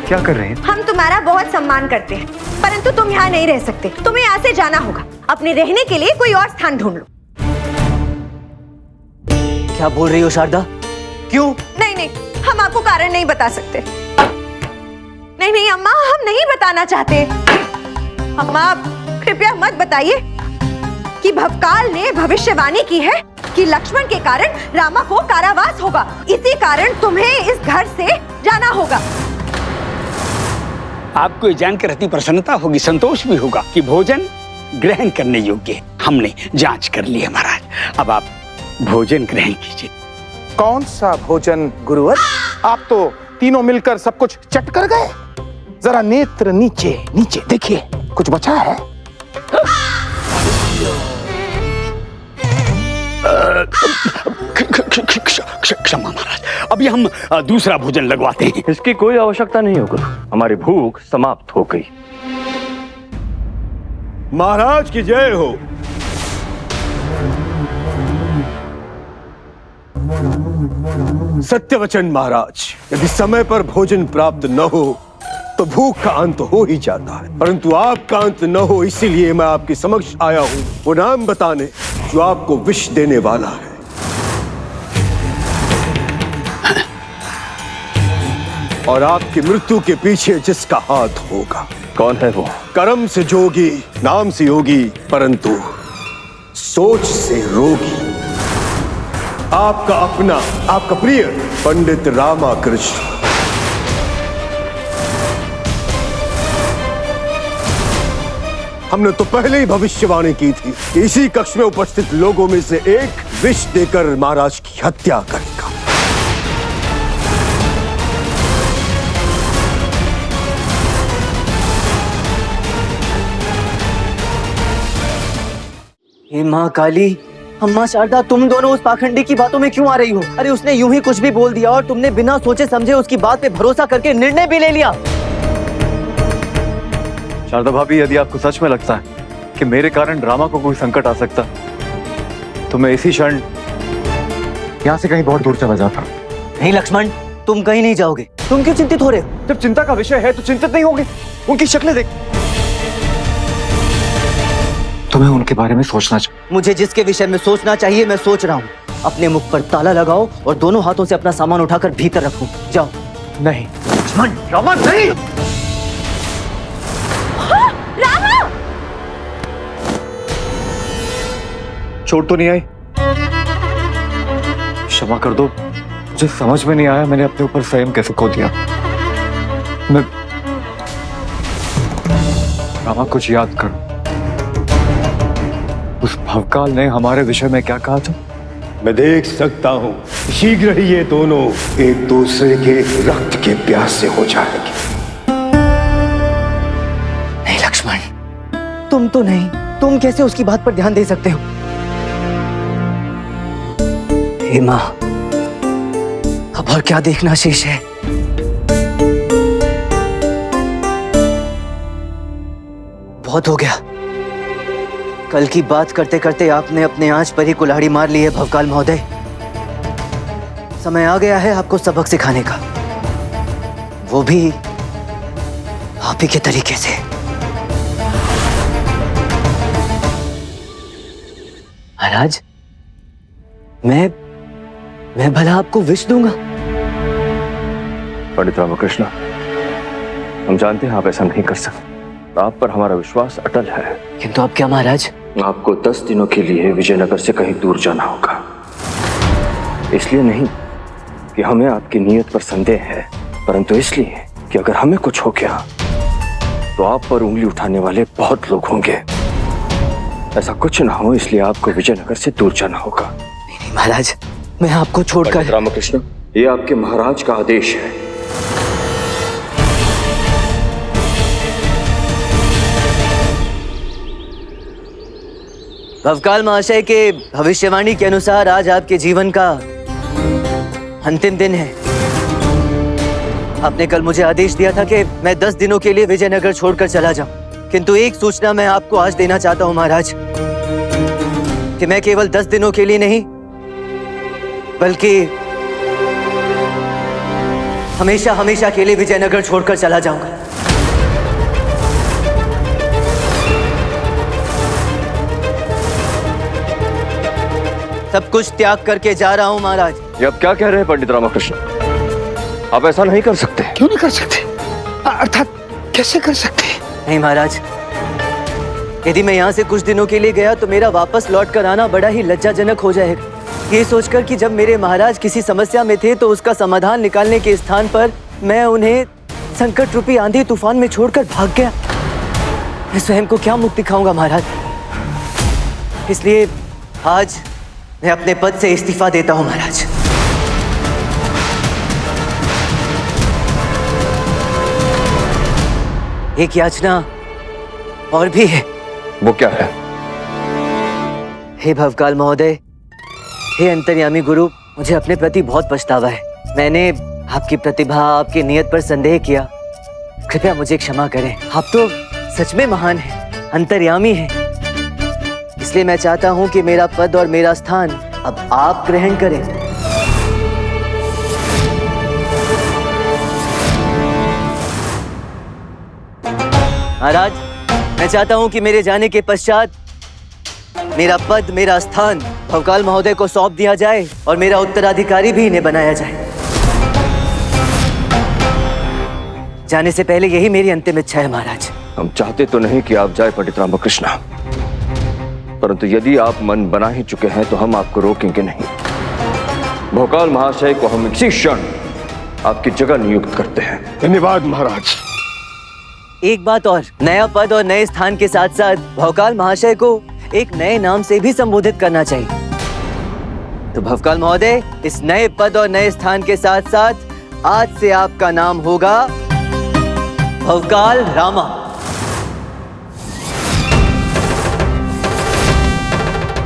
क्या कर रहे हैं? हम तुम्हारा बहुत सम्मान करते हैं, परंतु तुम यहाँ नहीं रह सकते। तुम्हें यहाँ से जाना होगा। अपने रहने के लिए कोई और स्थान ढूंढ लो। क्या बोल रही हो शारदा? क्यों? नहीं नहीं, हम आपको कारण नहीं बता सकते। नहीं नहीं अम्मा, हम नहीं बताना चाहते। अम्मा कृपया मत बताइए कि भवकाल ने भविष्यवाणी की है कि लक्ष्मण के कारण रामा को कारावास होगा। इसी कारण तुम्हें इस घर से जाना होगा। आपको ये जानकर अति प्रसन्नता होगी, संतोष भी होगा कि भोजन ग्रहण करने योग्य है। हमने जांच कर ली है महाराज। अब आप भोजन ग्रहण कीजिए। कौन सा भोजन गुरुवर? आप तो तीनों मिलकर सब कुछ चट कर गए। जरा नेत्र नीचे नीचे देखिए, कुछ बचा है? क्षमा महाराज, अभी हम दूसरा भोजन लगवाते हैं। इसकी कोई आवश्यकता नहीं हो गुरु, हमारी भूख समाप्त हो गई। महाराज की जय हो। सत्य वचन महाराज, यदि समय पर भोजन प्राप्त न हो तो भूख का अंत हो ही जाता है, परंतु आपका अंत न हो इसीलिए मैं आपके समक्ष आया हूं वो नाम बताने जो आपको विष देने वाला है। और आपकी मृत्यु के पीछे जिसका हाथ होगा। कौन है वो? कर्म से जोगी, नाम से योगी, परंतु सोच से रोगी। आपका अपना, आपका प्रिय पंडित रामाकृष्ण। हमने तो पहले ही भविष्यवाणी की थी कि इसी कक्ष में उपस्थित लोगों में से एक विष देकर महाराज की हत्या करेगा। हे माँ काली, अम्मा शारदा, तुम दोनों उस पाखंडी की बातों में क्यों आ रही हो? अरे उसने यूं ही कुछ भी बोल दिया और तुमने बिना सोचे समझे उसकी बात पे भरोसा करके निर्णय भी ले लिया। शारदा भाभी, यदि आपको सच में लगता है कि मेरे कारण रामा को कोई संकट आ सकता तो मैं इसी क्षण यहाँ से कहीं बहुत दूर चला जाता। नहीं लक्ष्मण, तुम कहीं नहीं जाओगे। तुम क्यों चिंतित हो रहे हो? जब चिंता का विषय है तो चिंतित नहीं होगे। उनकी शक्लें देख। तुम्हें उनके बारे में सोचना चाहिए। मुझे जिसके विषय में सोचना चाहिए मैं सोच रहा हूँ। अपने मुख पर ताला लगाओ और दोनों हाथों से अपना सामान उठाकर भीतर रखो। जाओ। नहीं लक्ष्मण, रामा नहीं। चोट तो नहीं आई? क्षमा कर दो, मुझे समझ में नहीं आया मैंने अपने ऊपर संयम कैसे खो दिया। मैं रामा, कुछ याद करो, उस भवकाल ने हमारे विषय में क्या कहा था? मैं देख सकता हूं शीघ्र ही ये दोनों एक दूसरे के रक्त के प्यासे हो जाएंगे। नहीं लक्ष्मण, तुम तो नहीं, तुम कैसे उसकी बात पर ध्यान दे सकते हो? हे मां, अब और क्या देखना शेष है? बहुत हो गया। कल की बात करते करते आपने अपने आंच पर ही कुल्हाड़ी मार ली है भवकाल महोदय। समय आ गया है आपको सबक सिखाने का, वो भी आप ही के तरीके से। महाराज, मैं भला आपको विष दूंगा? पंडित रामकृष्ण, हम जानते हैं आप ऐसा नहीं कर सकते। आप पर हमारा विश्वास अटल है। किंतु अब क्या महाराज? आपको 10 दिनों के लिए विजयनगर से कहीं दूर जाना होगा। इसलिए नहीं कि हमें आपकी नीयत पर संदेह है, परंतु इसलिए कि अगर हमें कुछ हो गया तो आप पर उंगली उठाने वाले बहुत लोग होंगे। ऐसा कुछ ना हो, इसलिए आपको विजयनगर से दूर जाना होगा। नहीं महाराज, मैं आपको छोड़कर। पंडित रामकृष्ण, ये आपके महाराज का आदेश है। भवकाल महाशय के भविष्यवाणी के अनुसार आज आपके जीवन का अंतिम दिन है। आपने कल मुझे आदेश दिया था कि मैं 10 दिनों के लिए विजयनगर छोड़कर चला जाऊं, किंतु एक सूचना मैं आपको आज देना चाहता हूं महाराज, कि मैं केवल 10 दिनों के लिए नहीं बल्कि हमेशा हमेशा के लिए विजयनगर छोड़कर चला जाऊंगा। सब कुछ त्याग करके जा रहा हूं महाराज। ये आप क्या कह रहे हैं पंडित रामकृष्ण? आप ऐसा नहीं कर सकते। क्यों नहीं कर सकते? अर्थात कैसे कर सकते? नहीं महाराज, यदि मैं यहाँ से कुछ दिनों के लिए गया तो मेरा वापस लौट कर आना बड़ा ही लज्जाजनक हो जाएगा। ये सोचकर कि जब मेरे महाराज किसी समस्या में थे तो उसका समाधान निकालने के स्थान पर मैं उन्हें संकट रूपी आंधी तूफान में छोड़कर भाग गया। मैं स्वयं को क्या मुक्ति दिखाऊंगा महाराज? इसलिए आज मैं अपने पद से इस्तीफा देता हूं महाराज। एक याचना और भी है। वो क्या है? हे भवकाल महोदय, हे अंतर्यामी गुरु, मुझे अपने प्रति बहुत पछतावा है। मैंने आपकी प्रतिभा, आपकी नियत पर संदेह किया। कृपया मुझे क्षमा करें। आप तो सच में महान हैं, अंतर्यामी हैं। इसलिए मैं चाहता हूं कि मेरा पद और मेरा स्थान अब आप ग्रहण करें। महाराज, मैं चाहता हूं कि मेरे जाने के पश्चात मेरा पद, मेरा स्थान भवकाल महोदय को सौंप दिया जाए और मेरा उत्तराधिकारी भी इन्हें बनाया जाए। जाने से पहले यही मेरी अंतिम इच्छा है महाराज। हम चाहते तो नहीं कि आप जाए पंडित रामकृष्ण, परंतु यदि आप मन बना ही चुके हैं तो हम आपको रोकेंगे नहीं। भोकाल महाशय को हम इसी क्षण आपकी जगह नियुक्त करते हैं। धन्यवाद महाराज। एक बात और, नया पद और नए स्थान के साथ साथ भवकाल महाशय को एक नए नाम से भी संबोधित करना चाहिए। तो भवकाल महोदय, इस नए पद और नए स्थान के साथ साथ आज से आपका नाम होगा भवकाल रामा।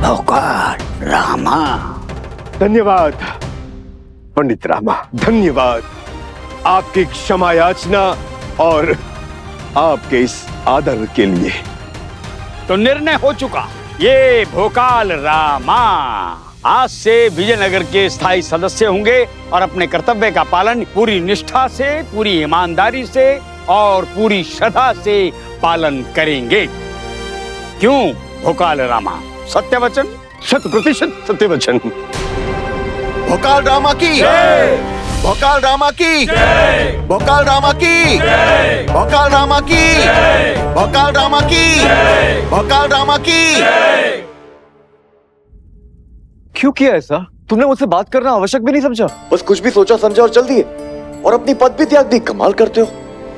भवकाल रामा। धन्यवाद पंडित रामा, धन्यवाद आपकी क्षमा याचना और आपके इस आदर के लिए। तो निर्णय हो चुका, ये भोकाल रामा आज से विजयनगर के स्थायी सदस्य होंगे और अपने कर्तव्य का पालन पूरी निष्ठा से, पूरी ईमानदारी से और पूरी श्रद्धा से पालन करेंगे। क्यों भोकाल रामा? सत्य वचन, 100% सत्य वचन। भोकाल रामा की भोकाल रामा की भोकाल रामा की भोकाल रामा की भोकाल रामा की भोकाल रामा की। क्यों किया ऐसा? तुमने मुझसे बात करना आवश्यक भी नहीं समझा? बस कुछ भी सोचा समझा और चल दिए, और अपनी पद भी त्याग दी। कमाल करते हो।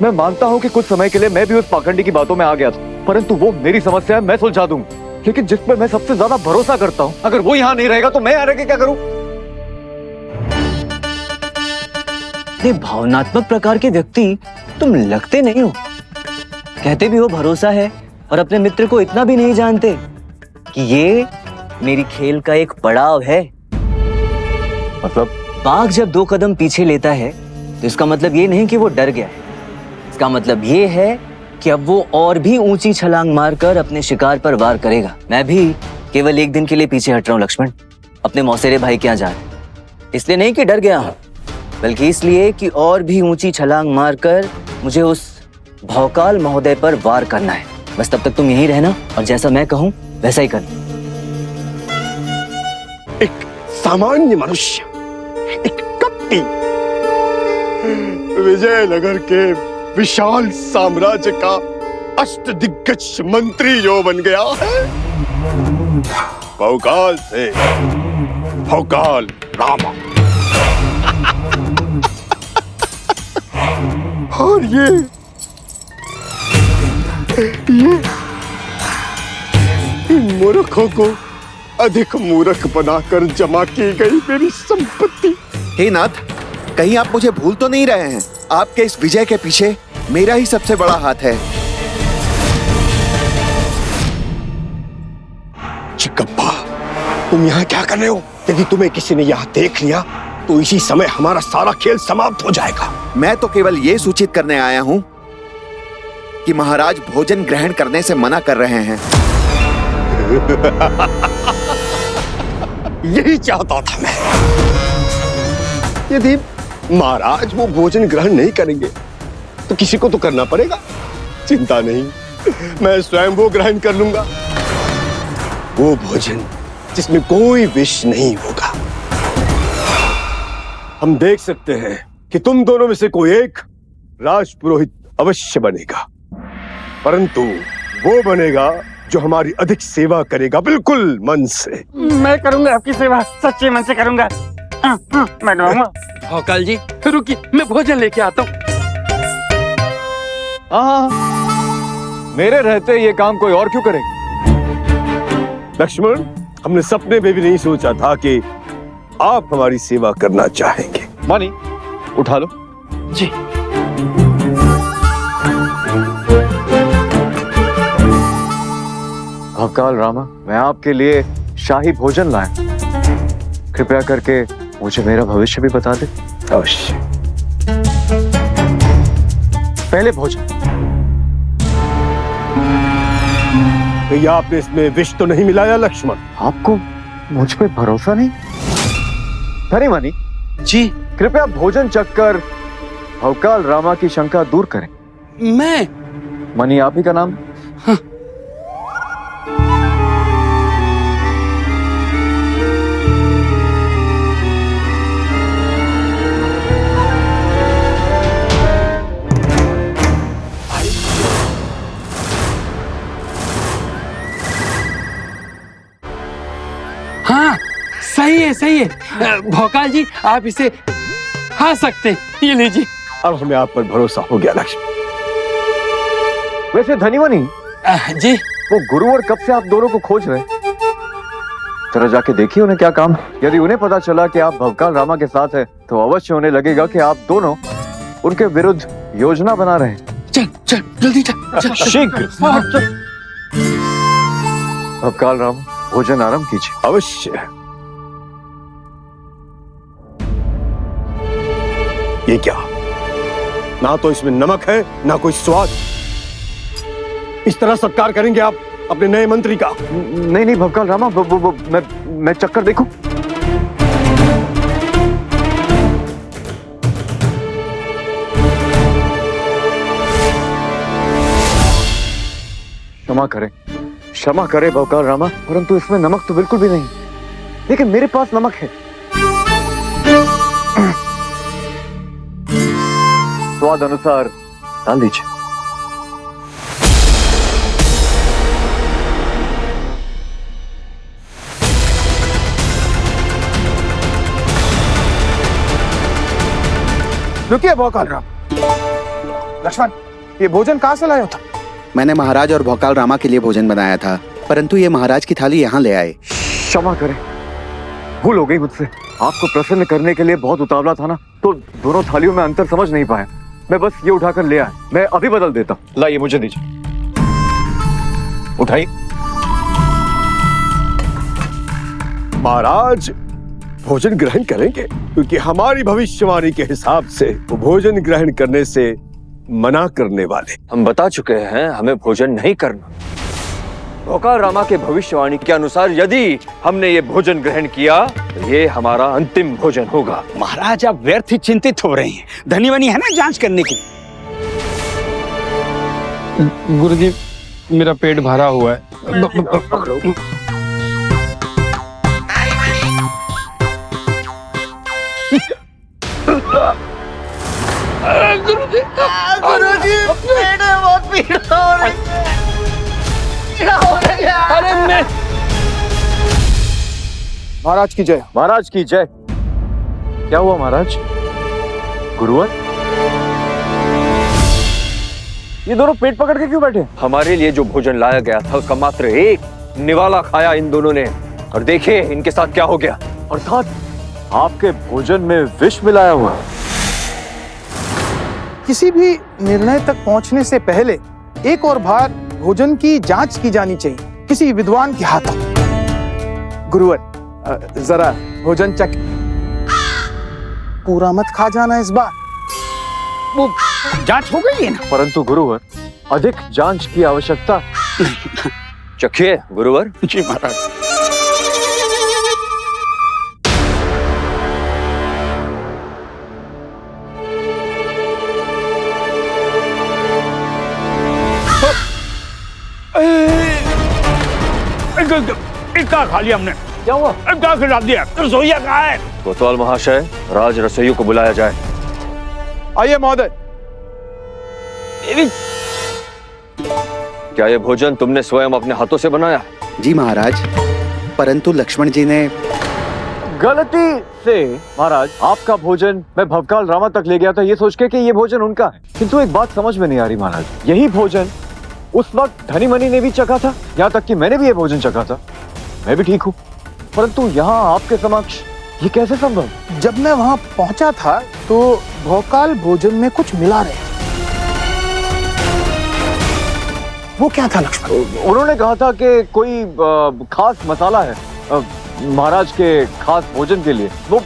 मैं मानता हूँ कि कुछ समय के लिए मैं भी उस पाखंडी की बातों में आ गया था, परंतु वो मेरी समस्या है, मैं सुलझा दूंगा। लेकिन जिस पर मैं सबसे ज्यादा भरोसा करता हूँ, अगर वो यहाँ नहीं रहेगा तो मैं यहाँ रह के क्या करूँ? ये भावनात्मक प्रकार के व्यक्ति तुम लगते नहीं हो। कहते भी हो भरोसा है, और अपने मित्र को इतना भी नहीं जानते कि ये मेरी खेल का एक पड़ाव है। मतलब? बाघ जब 2 कदम पीछे लेता है तो इसका मतलब ये नहीं कि वो डर गया है। इसका मतलब ये है कि अब वो और भी ऊंची छलांग मारकर अपने शिकार पर वार करेगा। मैं भी केवल 1 दिन के लिए पीछे हट रहा हूँ लक्ष्मण, अपने मौसेरे भाई के यहाँ जा रहा हूं। इसलिए नहीं कि डर गया हूँ, बल्कि इसलिए कि और भी ऊंची छलांग मारकर मुझे उस भौकाल महोदय पर वार करना है। बस तब तक तुम यहीं रहना और जैसा मैं कहूँ वैसा ही करना। एक सामान्य मनुष्य, एक कपटी, विजयनगर के विशाल साम्राज्य का अष्टदिग्गज मंत्री जो बन गया है, भौकाल से भौकाल रामा। और ये इन मूर्खों को अधिक मूर्ख बनाकर जमा की गई मेरी संपत्ति। हे नाथ, कहीं आप मुझे भूल तो नहीं रहे हैं? आपके इस विजय के पीछे मेरा ही सबसे बड़ा हाथ है। चिकप्पा, तुम यहाँ क्या कर रहे हो? यदि तुम्हें किसी ने यहाँ देख लिया तो इसी समय हमारा सारा खेल समाप्त हो जाएगा। मैं तो केवल ये सूचित करने आया हूँ कि महाराज भोजन ग्रहण करने से मना कर रहे हैं। यही चाहता था मैं। यदि महाराज वो भोजन ग्रहण नहीं करेंगे तो किसी को तो करना पड़ेगा। चिंता नहीं, मैं स्वयं वो ग्रहण कर लूंगा। वो भोजन जिसमें कोई विष नहीं होगा। हम देख सकते हैं कि तुम दोनों में से कोई एक राजपुरोहित अवश्य बनेगा, परंतु वो बनेगा जो हमारी अधिक सेवा करेगा, बिल्कुल मन से। मैं करूंगा आपकी सेवा, सच्चे मन से करूंगा। मैडम भौकाल जी रुकिए, मैं भोजन लेके आता हूँ। हाँ, मेरे रहते ये काम कोई और क्यों करे? लक्ष्मण, हमने सपने में भी नहीं सोचा था कि आप हमारी सेवा करना चाहेंगे। मानी, उठा लो। जी। भौकाल रामा, मैं आपके लिए शाही भोजन लाया। कृपया करके मुझे मेरा भविष्य भी बता दे। अवश्य। पहले भोजन। भैया, आपने इसमें विष तो नहीं मिलाया लक्ष्मण? आपको मुझ पे भरोसा नहीं? धनी मनी जी। कृपया भोजन चखकर भौकाल रामा की शंका दूर करें। मैं? मनी आप ही का नाम? हाँ। हाँ, सही है, सही है। भौकाल जी, आप इसे खा सकते हैं। ये लीजिए। अब हमें आप पर भरोसा हो गया लक्ष्मण। वैसे धनी मनी जी, वो गुरुवर कब से आप दोनों को खोज रहे हैं? जरा जाके देखिए उन्हें क्या काम। यदि उन्हें पता चला कि आप भौकाल रामा के साथ हैं, तो अवश्य उन्हें लगेगा कि आप दोनों उनके विरुद्ध योजना बना रहे हैं। चल चल जल्दी चल। शीघ्र। भौकाल रामा, भोजन आरंभ कीजिए। अवश्य। ये क्या? ना तो इसमें नमक है, ना कोई स्वाद। इस तरह सत्कार करेंगे आप अपने नए मंत्री का? नहीं नहीं भौकाल रामा, मैं चक्कर देखूं। क्षमा करे भौकाल रामा, परंतु इसमें नमक तो बिल्कुल भी नहीं। लेकिन मेरे पास नमक है। स्वाद अनुसार डाल दीजिए। रुकिए भौकाल राम। लक्ष्मण, ये भोजन कहाँ से लाए हो तुम? मैंने महाराज और भौकाल रामा के लिए भोजन बनाया था, परंतु ये महाराज की थाली यहाँ ले आए। क्षमा करें, भूल हो गई मुझसे। आपको प्रसन्न करने के लिए बहुत उतावला था ना, तो दोनों थालियों में अंतर समझ नहीं पाया। मैं बस ये उठाकर ले आया, मैं अभी बदल देता। लाइए, मुझे दीजिए। उठाइए। महाराज भोजन ग्रहण करेंगे, क्योंकि हमारी भविष्यवाणी के हिसाब से वो भोजन ग्रहण करने से मना करने वाले। हम बता चुके हैं हमें भोजन नहीं करना। भौकाल रामा के भविष्यवाणी के अनुसार यदि हमने ये भोजन ग्रहण किया तो ये हमारा अंतिम भोजन होगा। महाराज आप व्यर्थ ही चिंतित हो रहे हैं, धनी है ना जांच करने की। गुरुजी, मेरा पेट भरा हुआ है। गुरुजी, पेट में बहुत पीड़ा हो रही है। अरे मैं महाराज की जय। महाराज की जय। क्या हुआ महाराज? गुरुवर, ये दोनों पेट पकड़ के क्यों बैठे? हमारे लिए जो भोजन लाया गया था उसका मात्र एक निवाला खाया इन दोनों ने, और देखिए इनके साथ क्या हो गया। अर्थात आपके भोजन में विष मिलाया हुआ। किसी भी निर्णय तक पहुंचने से पहले एक और बार भोजन की जांच की जानी चाहिए किसी विद्वान के हाथों। गुरुवर, जरा भोजन चख, पूरा मत खा जाना इस बार। वो जांच हो गई है ना? परंतु गुरुवर, अधिक जांच की आवश्यकता। चखिए गुरुवर। जी महाराज। इतना खा लिया हमने। क्या हुआ? क्या खिला दिया? रसोईया कहाँ है? कोतवाल महाशय, राज रसोइयों को बुलाया जाए। आइए महोदय। क्या ये भोजन तुमने स्वयं अपने हाथों से बनाया? जी महाराज, परंतु लक्ष्मण जी ने गलती से महाराज आपका भोजन मैं भवकाल रामा तक ले गया था, ये सोच के कि ये भोजन उनका है। किंतु एक बात समझ में नहीं आ रही महाराज, यही भोजन उस वक्त धनी मनी ने भी चखा था, यहाँ तक कि मैंने भी ये भोजन चखा था। मैं भी ठीक हूँ, परंतु यहाँ आपके समक्ष ये कैसे संभव? जब मैं वहां पहुंचा था तो भौकाल भोजन में कुछ मिला रहे थे। वो क्या था लक्ष्मण? उन्होंने कहा था कि कोई खास मसाला है महाराज के खास भोजन के लिए। वो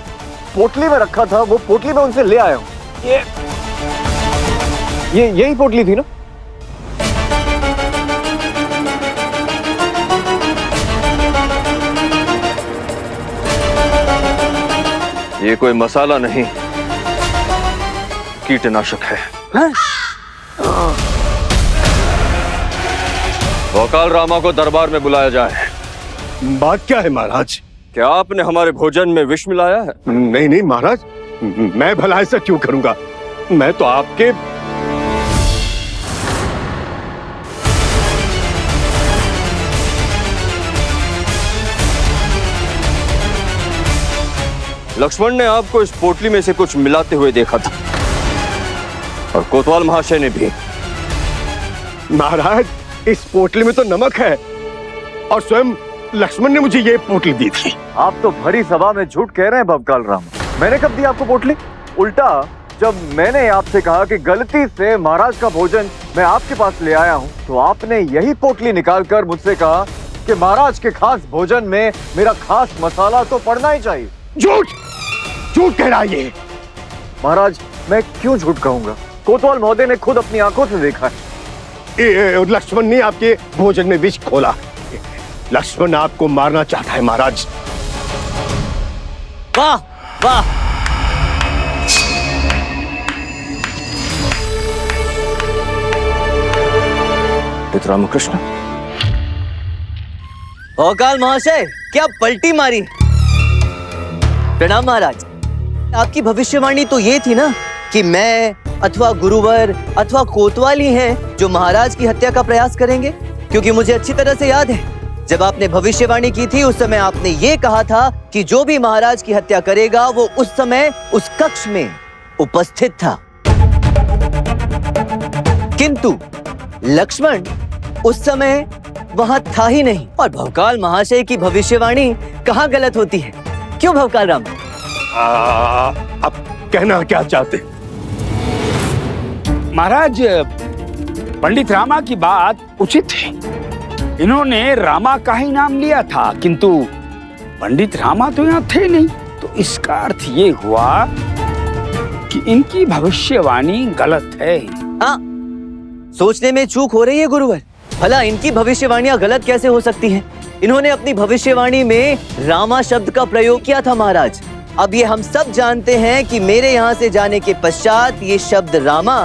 पोटली में रखा था, वो पोटली में उनसे ले आया हूँ। ये यही पोटली थी ना? ये कोई मसाला नहीं, कीटनाशक है। भौकाल रामा को दरबार में बुलाया जाए। बात क्या है महाराज? क्या आपने हमारे भोजन में विष मिलाया है? नहीं नहीं महाराज, मैं भला ऐसा क्यों करूंगा? मैं तो आपके लक्ष्मण ने आपको इस पोटली में से कुछ मिलाते हुए देखा था, और कोतवाल महाशय ने भी। महाराज, इस पोटली में तो नमक है, और स्वयं लक्ष्मण ने मुझे ये पोटली दी थी। आप तो भरी सभा में झूठ कह रहे हैं भवकाल रामा। मैंने कब दी आपको पोटली? उल्टा जब मैंने आपसे कहा कि गलती से महाराज का भोजन मैं आपके पास ले आया हूँ, तो आपने यही पोटली निकालकर मुझसे कहा कि महाराज के खास भोजन में मेरा खास मसाला तो पड़ना ही चाहिए। झूठ झूठ कह रहा है ये। महाराज, मैं क्यों झूठ कहूंगा? कोतवाल महोदय ने खुद अपनी आंखों से देखा है। लक्ष्मण ने आपके भोजन में विष खोला। लक्ष्मण आपको मारना चाहता है महाराज। वाह वाह, रामकृष्ण। भौकाल महाशय, क्या पलटी मारी। प्रणाम महाराज। आपकी भविष्यवाणी तो ये थी ना कि मैं अथवा गुरुवर अथवा कोतवाल ही हैं जो महाराज की हत्या का प्रयास करेंगे, क्योंकि मुझे अच्छी तरह से याद है जब आपने भविष्यवाणी की थी उस समय आपने ये कहा था कि जो भी महाराज की हत्या करेगा वो उस समय उस कक्ष में उपस्थित था, किंतु लक्ष्मण उस समय वहां था ही नहीं। और भवकाल महाशय की भविष्यवाणी कहाँ गलत होती है? क्यों भवकाल राम? अब कहना क्या चाहते? महाराज, पंडित रामा की बात उचित है। इन्होंने रामा का ही नाम लिया था, किंतु पंडित रामा तो यहाँ थे नहीं। तो इसका अर्थ ये हुआ कि इनकी भविष्यवाणी गलत है। हाँ, सोचने में चूक हो रही है गुरुवर। भला इनकी भविष्यवाणियां गलत कैसे हो सकती हैं? इन्होंने अपनी भविष्यवाणी में रामा शब्द का प्रयोग किया था महाराज। अब ये हम सब जानते हैं कि मेरे यहाँ से जाने के पश्चात ये शब्द रामा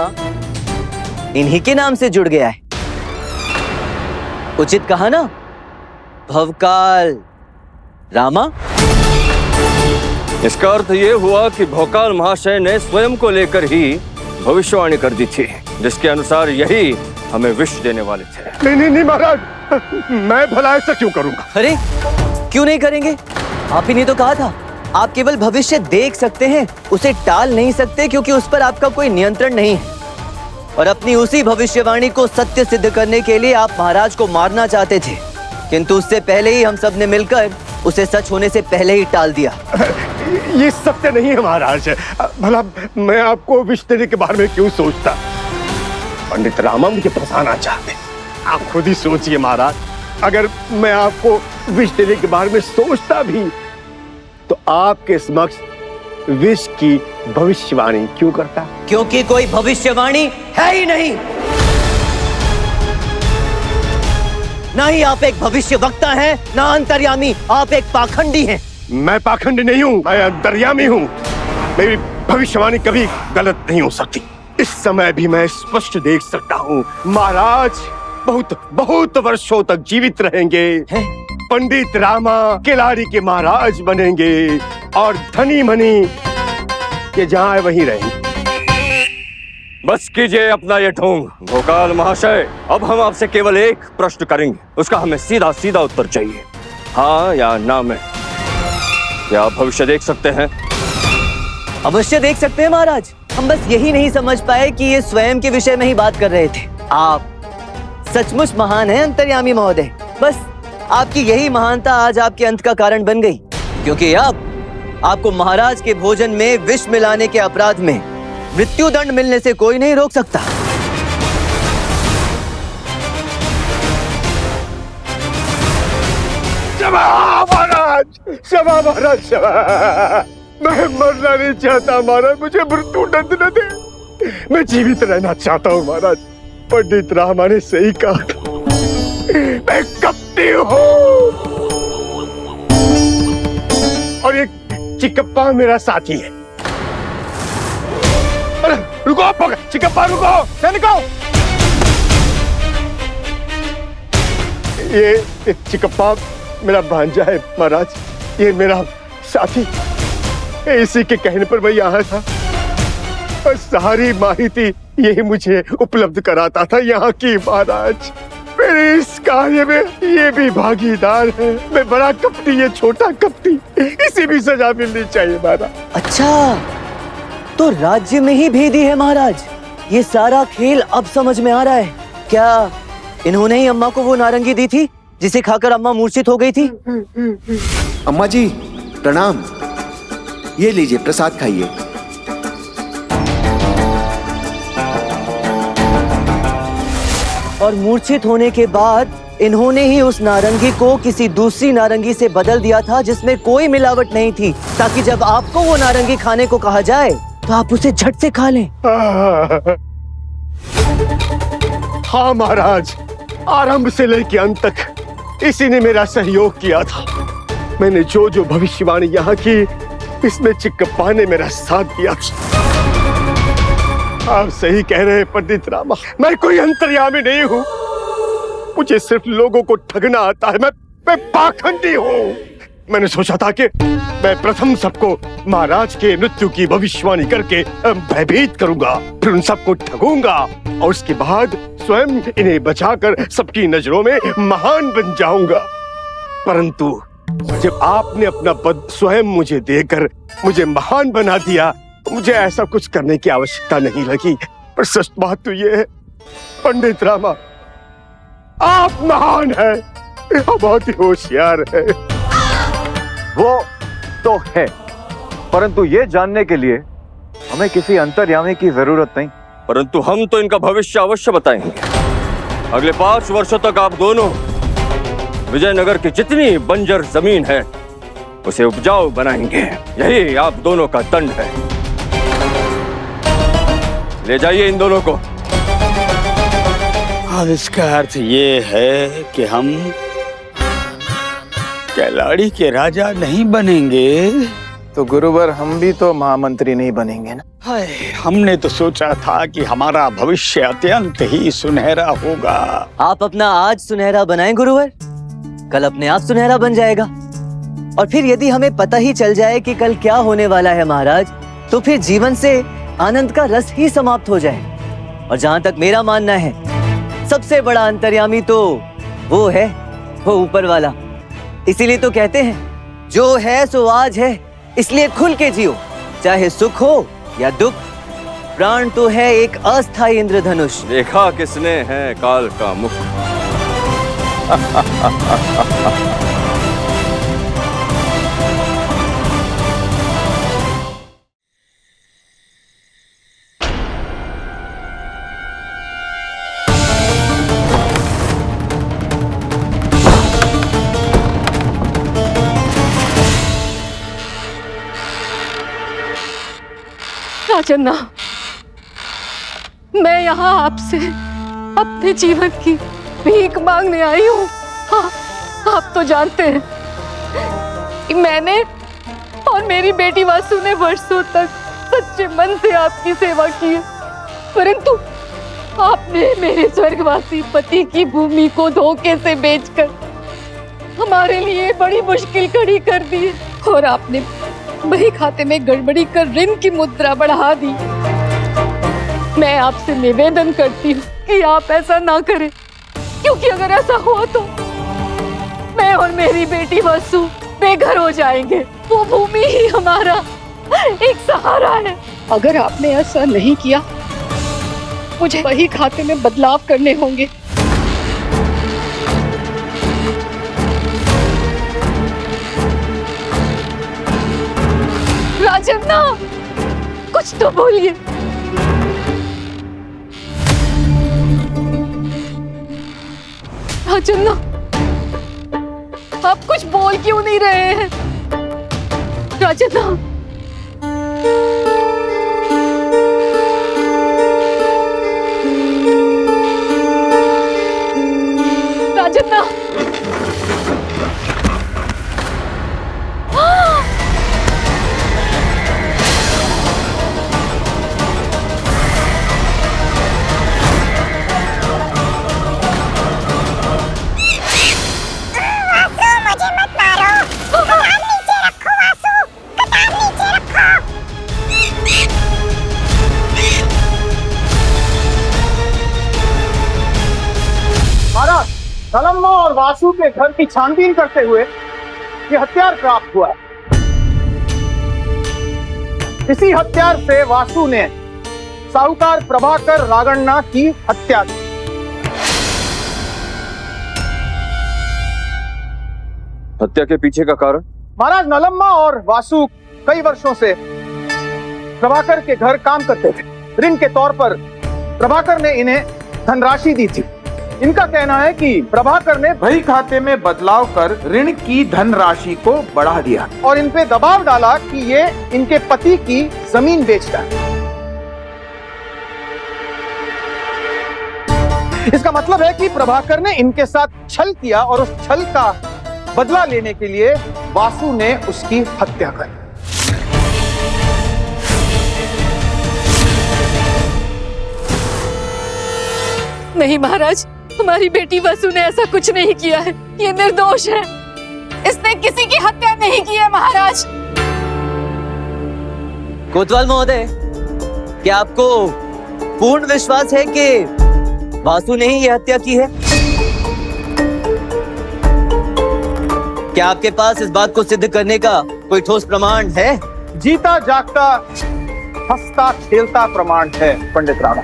इन्हीं के नाम से जुड़ गया है। उचित कहा ना? भवकाल रामा। इसका अर्थ ये हुआ कि भोकाल महाशय ने स्वयं को लेकर ही भविष्यवाणी कर दी थी, जिसके अनुसार यही हमें विष देने वाले थे। नहीं महाराज, मैं भला ऐसा क्यों करूंगा? अरे क्यों नहीं करेंगे? आप ही ने तो कहा था आप केवल भविष्य देख सकते हैं, उसे टाल नहीं सकते, क्योंकि उस पर आपका कोई नियंत्रण नहीं है। और अपनी उसी भविष्यवाणी को सत्य सिद्ध करने के लिए आप महाराज को मारना चाहते थे, किंतु उससे पहले ही हम सब ने मिलकर उसे सच होने से पहले ही टाल दिया। ये सत्य नहीं है महाराज। भला मैं आपको विष देने के बारे में क्यों सोचता? पंडित रामा मुझे फंसाना चाहते। आप खुद ही सोचिए महाराज, अगर मैं आपको विष देने के बारे में सोचता भी तो आपके समक्ष विष की भविष्यवाणी क्यों करता? क्योंकि कोई भविष्यवाणी है ही नहीं। ना ही आप एक भविष्य वक्ता हैं, ना अंतर्यामी। आप एक पाखंडी हैं। मैं पाखंडी नहीं हूँ, मैं अंतर्यामी हूँ। मेरी भविष्यवाणी कभी गलत नहीं हो सकती। इस समय भी मैं स्पष्ट देख सकता हूँ महाराज बहुत बहुत वर्षों तक जीवित रहेंगे। पंडित रामा किलाड़ी के महाराज बनेंगे और धनी मनी ये जहाँ है वहीं रहेंगे। बस कीजिए अपना ये ढोंग भोकाल महाशय। अब हम आपसे केवल एक प्रश्न करेंगे, उसका हमें सीधा सीधा उत्तर चाहिए, हाँ या ना में। क्या आप भविष्य देख सकते हैं? अवश्य देख सकते हैं महाराज। हम बस यही नहीं समझ पाए कि ये स्वयं के विषय में ही बात कर रहे थे। आप सचमुच महान हैं अंतर्यामी महोदय। बस आपकी यही महानता आज आपके अंत का कारण बन गई, क्योंकि अब आपको महाराज के भोजन में विष मिलाने के अपराध में मृत्यु दंड मिलने से कोई नहीं रोक सकता। क्षमा महाराज, क्षमा। मैं मरना नहीं चाहता महाराज, मुझे मृत्यु दंड न दे। मैं जीवित रहना चाहता हूँ महाराज। पंडित रामा ने सही कहा था, मैं कपटी हूँ और ये चिकप्पा मेरा साथी है। अरे रुको चिकप्पा, रुको, सैनिकों। ये चिकप्पा मेरा भांजा है महाराज, ये मेरा साथी। इसी के कहने पर मैं यहाँ था और सारी माहिती यही मुझे उपलब्ध कराता था यहाँ की महाराज। मेरे इस कार्य में ये भी भागीदार है। मैं बड़ा कपटी, ये छोटा कपटी, इसे भी सजा मिलनी चाहिए महाराज। अच्छा, तो राज्य में ही भेदी है महाराज। ये सारा खेल अब समझ में आ रहा है। क्या इन्होंने ही अम्मा को वो नारंगी दी थी जिसे खाकर अम्मा मूर्छित हो गई थी? अम्मा जी प्रणाम, ये लीजिए प्रसाद खाइए। और मूर्छित होने के बाद इन्होंने ही उस नारंगी को किसी दूसरी नारंगी से बदल दिया था जिसमें कोई मिलावट नहीं थी, ताकि जब आपको वो नारंगी खाने को कहा जाए तो आप उसे झट से खा लें। हाँ महाराज, आरंभ से लेकर अंत तक इसी ने मेरा सहयोग किया था। मैंने जो जो भविष्यवाणी यहाँ की, इसमें चिकप्पा ने मेरा साथ दिया। आप सही कह रहे हैं पंडित रामा, मैं कोई अंतर्यामी नहीं हूँ। मुझे सिर्फ लोगों को ठगना आता है। मैं पाखंडी हूँ। मैंने सोचा था कि मैं प्रथम सबको महाराज के मृत्यु की भविष्यवाणी करके भयभीत करूंगा, फिर उन सबको ठगूंगा और उसके बाद स्वयं इन्हें बचाकर सबकी नजरों में महान बन जाऊंगा। परंतु जब आपने अपना पद स्वयं मुझे देकर मुझे महान बना दिया, मुझे ऐसा कुछ करने की आवश्यकता नहीं लगी, पर सच बात तो ये है पंडित रामा, आप महान हैं, आप बहुत ही होशियार है। वो तो है, परंतु ये जानने के लिए हमें किसी अंतर्यामी की जरूरत नहीं। परंतु हम तो इनका भविष्य अवश्य बताएंगे। अगले 5 वर्षों तक आप दोनों विजयनगर की जितनी बंजर जमीन है उसे उपजाऊ बनाएंगे। यही आप दोनों का दंड है। ले जाइए इन दोनों को। अब इसका अर्थ ये है कि हम कैलाड़ी के राजा नहीं बनेंगे। तो गुरुवर हम भी तो महामंत्री नहीं बनेंगे ना। हाय, हमने तो सोचा था कि हमारा भविष्य अत्यंत ही सुनहरा होगा। आप अपना आज सुनहरा बनाएं गुरुवर, कल अपने आप सुनहरा बन जाएगा। और फिर यदि हमें पता ही चल जाए कि कल क्या होने वाला है महाराज, तो फिर जीवन से आनंद का रस ही समाप्त हो जाए। और जहाँ तक मेरा मानना है, सबसे बड़ा अंतर्यामी तो वो है, वो ऊपर वाला। इसीलिए तो कहते हैं जो है सो आज है, इसलिए खुल के जियो, चाहे सुख हो या दुख। प्राण तो है एक अस्थायी इंद्रधनुष। देखा किसने है काल का मुख। राजन्ना, मैं यहाँ आपसे अपने जीवन की भीख मांगने आई हूँ। हाँ, आप तो जानते हैं कि मैंने और मेरी बेटी वासु ने वर्षों तक सच्चे मन से आपकी सेवा की है, परंतु आपने मेरे स्वर्गवासी पति की भूमि को धोखे से बेचकर हमारे लिए बड़ी मुश्किल खड़ी कर दी है। और आपने वही खाते में गड़बड़ी कर ऋण की मुद्रा बढ़ा दी। मैं आपसे निवेदन करती हूँ कि आप ऐसा ना करें, क्योंकि अगर ऐसा हुआ तो मैं और मेरी बेटी वासु बेघर हो जाएंगे। वो भूमि ही हमारा एक सहारा है। अगर आपने ऐसा नहीं किया, मुझे वही खाते में बदलाव करने होंगे। राजन्ना, कुछ तो बोलिए। राजन्ना, आप कुछ बोल क्यों नहीं रहे हैं? राजन्ना, राजन्ना, महाराज, नलम्मा और वासु के घर की छानबीन करते हुए ये हथियार प्राप्त हुआ। इसी हथियार से वासु ने साहूकार प्रभाकर रागण्णा की हत्या की। हत्या के पीछे का कारण? महाराज, नलम्मा और वासु कई वर्षों से प्रभाकर के घर काम करते थे। ऋण के तौर पर प्रभाकर ने इन्हें धनराशि दी थी। इनका कहना है कि प्रभाकर ने वही खाते में बदलाव कर ऋण की धनराशि को बढ़ा दिया और इन पे दबाव डाला कि ये इनके पति की जमीन बेचता है। इसका मतलब है कि प्रभाकर ने इनके साथ छल किया और उस छल का बदला लेने के लिए वासु ने उसकी हत्या कर दी। नहीं महाराज, हमारी बेटी वासु ने ऐसा कुछ नहीं किया है। ये निर्दोष है। इसने किसी की हत्या नहीं की है महाराज। कोतवाल महोदय, क्या आपको पूर्ण विश्वास है कि वासु ने ही ये हत्या की है? क्या आपके पास इस बात को सिद्ध करने का कोई ठोस प्रमाण है? जीता जागता हंसता खेलता प्रमाण है पंडित राणा।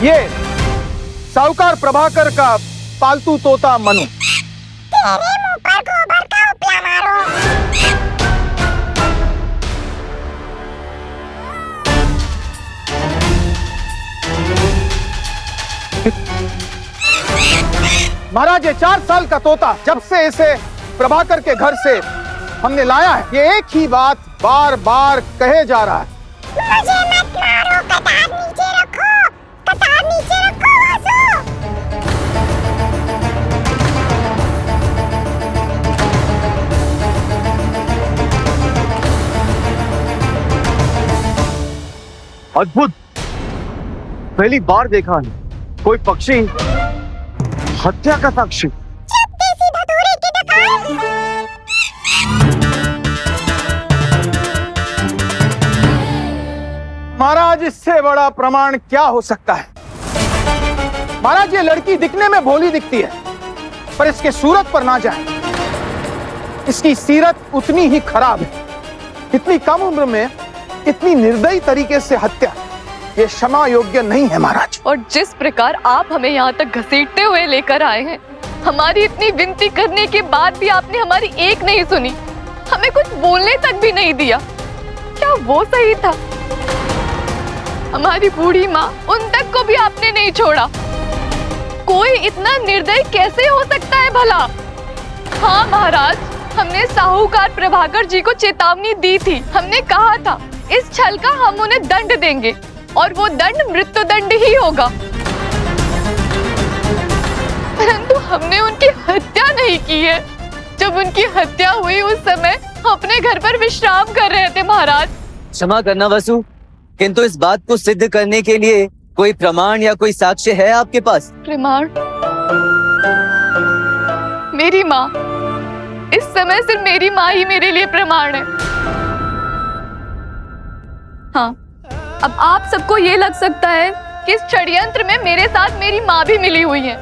ये साहूकार प्रभाकर का पालतू तोता मनु। महाराज, ये 4 साल का तोता जब से इसे प्रभाकर के घर से हमने लाया है, ये एक ही बात बार बार कहे जा रहा है। मुझे मत मारो, कतार नीचे रखो, कतार नीचे रखो वासु। अद्भुत, पहली बार देखा है कोई पक्षी हत्या का साक्षी। महाराज, इससे बड़ा प्रमाण क्या हो सकता है? महाराज, ये लड़की दिखने में भोली दिखती है, पर इसके सूरत पर ना जाए। इसकी सीरत उतनी ही खराब है। इतनी कम उम्र में इतनी निर्दयी तरीके से हत्या, ये क्षमा योग्य नहीं है महाराज। और जिस प्रकार आप हमें यहाँ तक घसीटते हुए लेकर आए हैं, हमारी इतनी विनती करने के बाद भी आपने हमारी एक नहीं सुनी, हमें कुछ बोलने तक भी नहीं दिया। क्या वो सही था? हमारी बूढ़ी माँ, उन तक को भी आपने नहीं छोड़ा। कोई इतना निर्दयी कैसे हो सकता है भला? हाँ महाराज, हमने साहूकार प्रभाकर जी को चेतावनी दी थी। हमने कहा था इस छल का हम उन्हें दंड देंगे और वो दंड मृत्यु दंड ही होगा, परंतु हमने उनकी हत्या नहीं की है। जब उनकी हत्या हुई उस समय अपने घर पर विश्राम कर रहे थे महाराज। क्षमा करना वसु, किंतु इस बात को सिद्ध करने के लिए कोई प्रमाण या कोई साक्ष्य है आपके पास? प्रमाण? मेरी माँ, इस समय सिर्फ मेरी माँ ही मेरे लिए प्रमाण है। हाँ, अब आप सबको ये लग सकता है कि इस षड्यंत्र में मेरे साथ मेरी माँ भी मिली हुई है।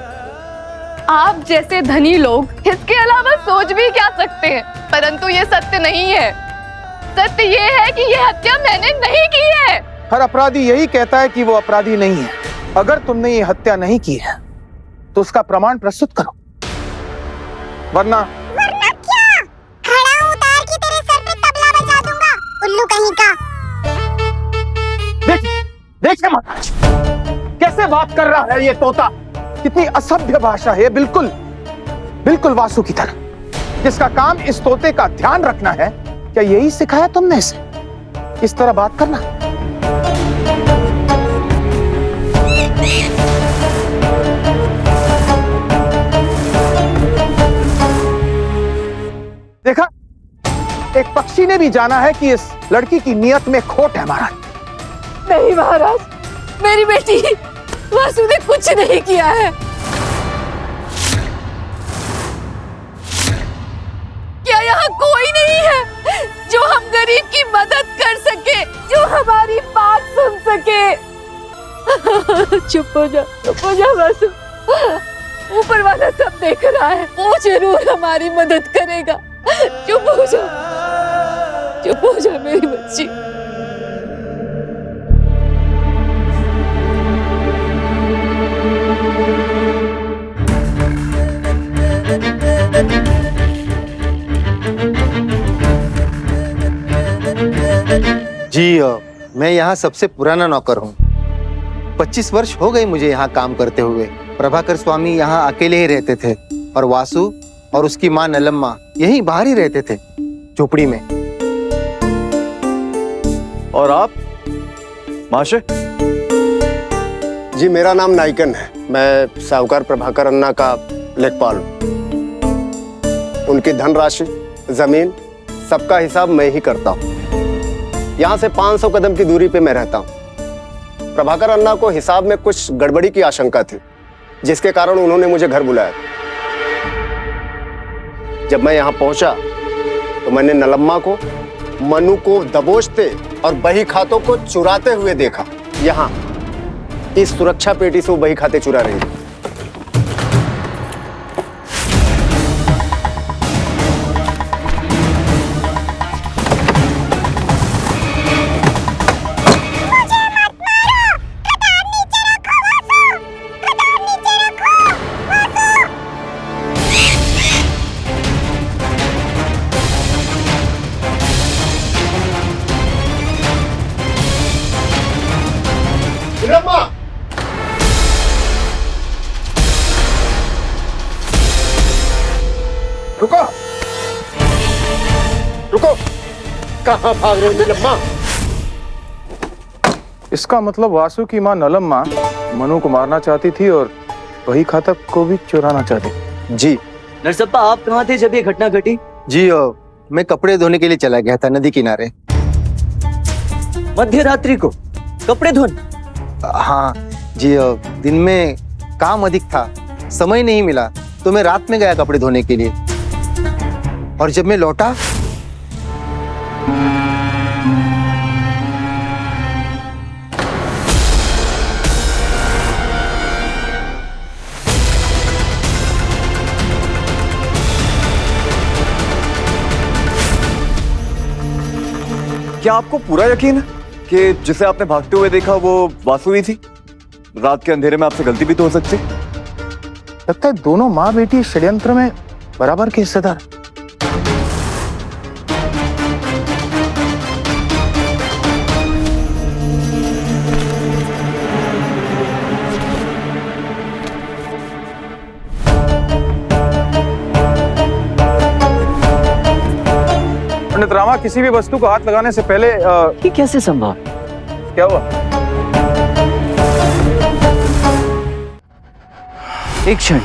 आप जैसे धनी लोग इसके अलावा सोच भी क्या सकते हैं, परंतु ये सत्य नहीं है। सत्य ये है कि ये हत्या मैंने नहीं की है। हर अपराधी यही कहता है कि वो अपराधी नहीं है। अगर तुमने ये हत्या नहीं की है तो उसका प्रमाण प्रस्तुत करो, वरना क्या? खड़ा उतार के तेरे सर पे तबला बजा दूंगा, उल्लू कहीं का। देखिए महाराज, कैसे बात कर रहा है ये तोता। कितनी असभ्य भाषा है, बिल्कुल बिल्कुल वासु की तरह, जिसका काम इस तोते का ध्यान रखना है। क्या यही सिखाया तुमने इसे, इस तरह बात करना? देखा, एक पक्षी ने भी जाना है कि इस लड़की की नियत में खोट है महाराज। नहीं महाराज, मेरी बेटी वासु ने कुछ नहीं किया है। क्या यहाँ कोई नहीं है जो हम गरीब की मदद कर सके, जो हमारी बात सुन सके? चुप हो जा वासु, ऊपर वाला सब देख रहा है, वो जरूर हमारी मदद करेगा। चुप हो जा मेरी बच्ची। जी, मैं यहाँ सबसे पुराना नौकर हूँ। 25 वर्ष हो गए मुझे यहाँ काम करते हुए। प्रभाकर स्वामी यहाँ अकेले ही रहते थे और वासु और उसकी माँ नलम्मा यहीं बाहर ही रहते थे, झोपड़ी में। और आप माशे? जी, मेरा नाम नाइकन है। मैं साहूकार प्रभाकर अन्ना का लेखपाल हूँ। उनकी धनराशि, जमीन, सबका हिसाब मैं ही करता हूँ। यहाँ से 500 कदम की दूरी पे मैं रहता हूँ। प्रभाकर अन्ना को हिसाब में कुछ गड़बड़ी की आशंका थी, जिसके कारण उन्होंने मुझे घर बुलाया। जब मैं यहां पहुंचा तो मैंने नलम्मा को, मनु को दबोचते और बही खातों को चुराते हुए देखा। यहां इस सुरक्षा पेटी से वो बही खाते चुरा रही थी। रुको रुको, कहां भाग रहे हो नीलम्मा? इसका मतलब वासु की माँ नलम्मा मनु को मारना चाहती थी और वही खातक को भी चुराना चाहती थी। जी नरसप्पा, आप कहाँ थे जब ये घटना घटी? जी मैं कपड़े धोने के लिए चला गया था नदी किनारे। मध्य रात्रि को कपड़े धोने? हाँ जी, दिन में काम अधिक था, समय नहीं मिला, तो मैं रात में गया कपड़े धोने के लिए। और जब मैं लौटा क्या आपको पूरा यकीन है कि जिसे आपने भागते हुए देखा वो वासु ही थी? रात के अंधेरे में आपसे गलती भी तो हो सकती। लगता है दोनों माँ बेटी इस षड्यंत्र में बराबर के हिस्सेदार। पंडित रामा, किसी भी वस्तु को हाथ लगाने से पहले ये कैसे संभव? क्या हुआ? एक क्षण।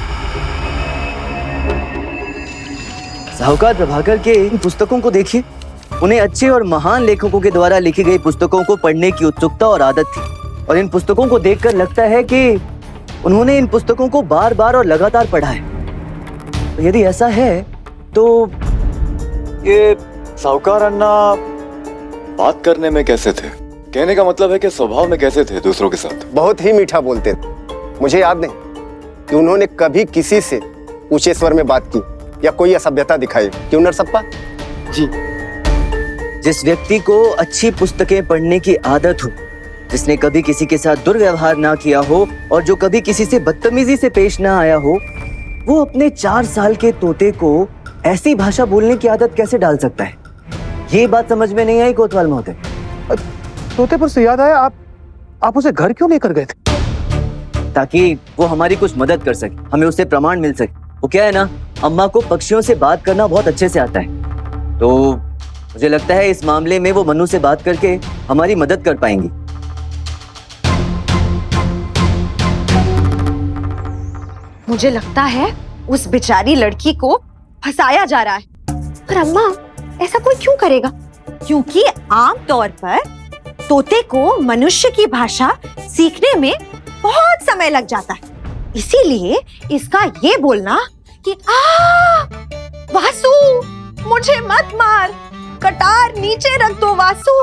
साहूकार प्रभाकर के इन पुस्तकों को देखिए। उन्हें अच्छे और महान लेखकों के द्वारा लिखी गई पुस्तकों को पढ़ने की उत्सुकता और आदत थी, और इन पुस्तकों को देखकर लगता है कि उन्होंने इन पुस्तकों को बार बार और लगातार पढ़ा है। तो यदि ऐसा है तो ये साहूकार अन्ना बात करने में कैसे थे? कहने का मतलब है कि स्वभाव में कैसे थे दूसरों के साथ? बहुत ही मीठा बोलते थे। मुझे याद नहीं कि उन्होंने कभी किसी से ऊंचे स्वर में बात की या कोई असभ्यता दिखाई। क्यों नरसप्पा? जी, जिस व्यक्ति को अच्छी पुस्तकें पढ़ने की आदत हो, जिसने कभी किसी के साथ दुर्व्यवहार ना किया हो और जो कभी किसी से बदतमीजी से पेश ना आया हो, वो अपने 4 साल के तोते को ऐसी भाषा बोलने की आदत कैसे डाल सकता है? ये बात समझ में नहीं आई कोतवाल महोदय। तोते पर से याद आया, आप उसे घर क्यों लेकर गए थे? ताकि वो हमारी कुछ मदद कर सके, हमें उससे प्रमाण मिल सके। वो क्या है ना, अम्मा को पक्षियों से बात करना बहुत अच्छे से आता है, तो मुझे लगता है इस मामले में वो मनु से बात करके हमारी मदद कर पाएंगी। मुझे लगता है उस बेचारी लड़की को फंसाया जा रहा है। पर अम्मा, ऐसा कोई क्यों करेगा? क्योंकि आमतौर पर तोते को मनुष्य की भाषा सीखने में बहुत समय लग जाता है। इसीलिए इसका ये बोलना कि वासु, मुझे मत मार, कटार नीचे रख दो वासु।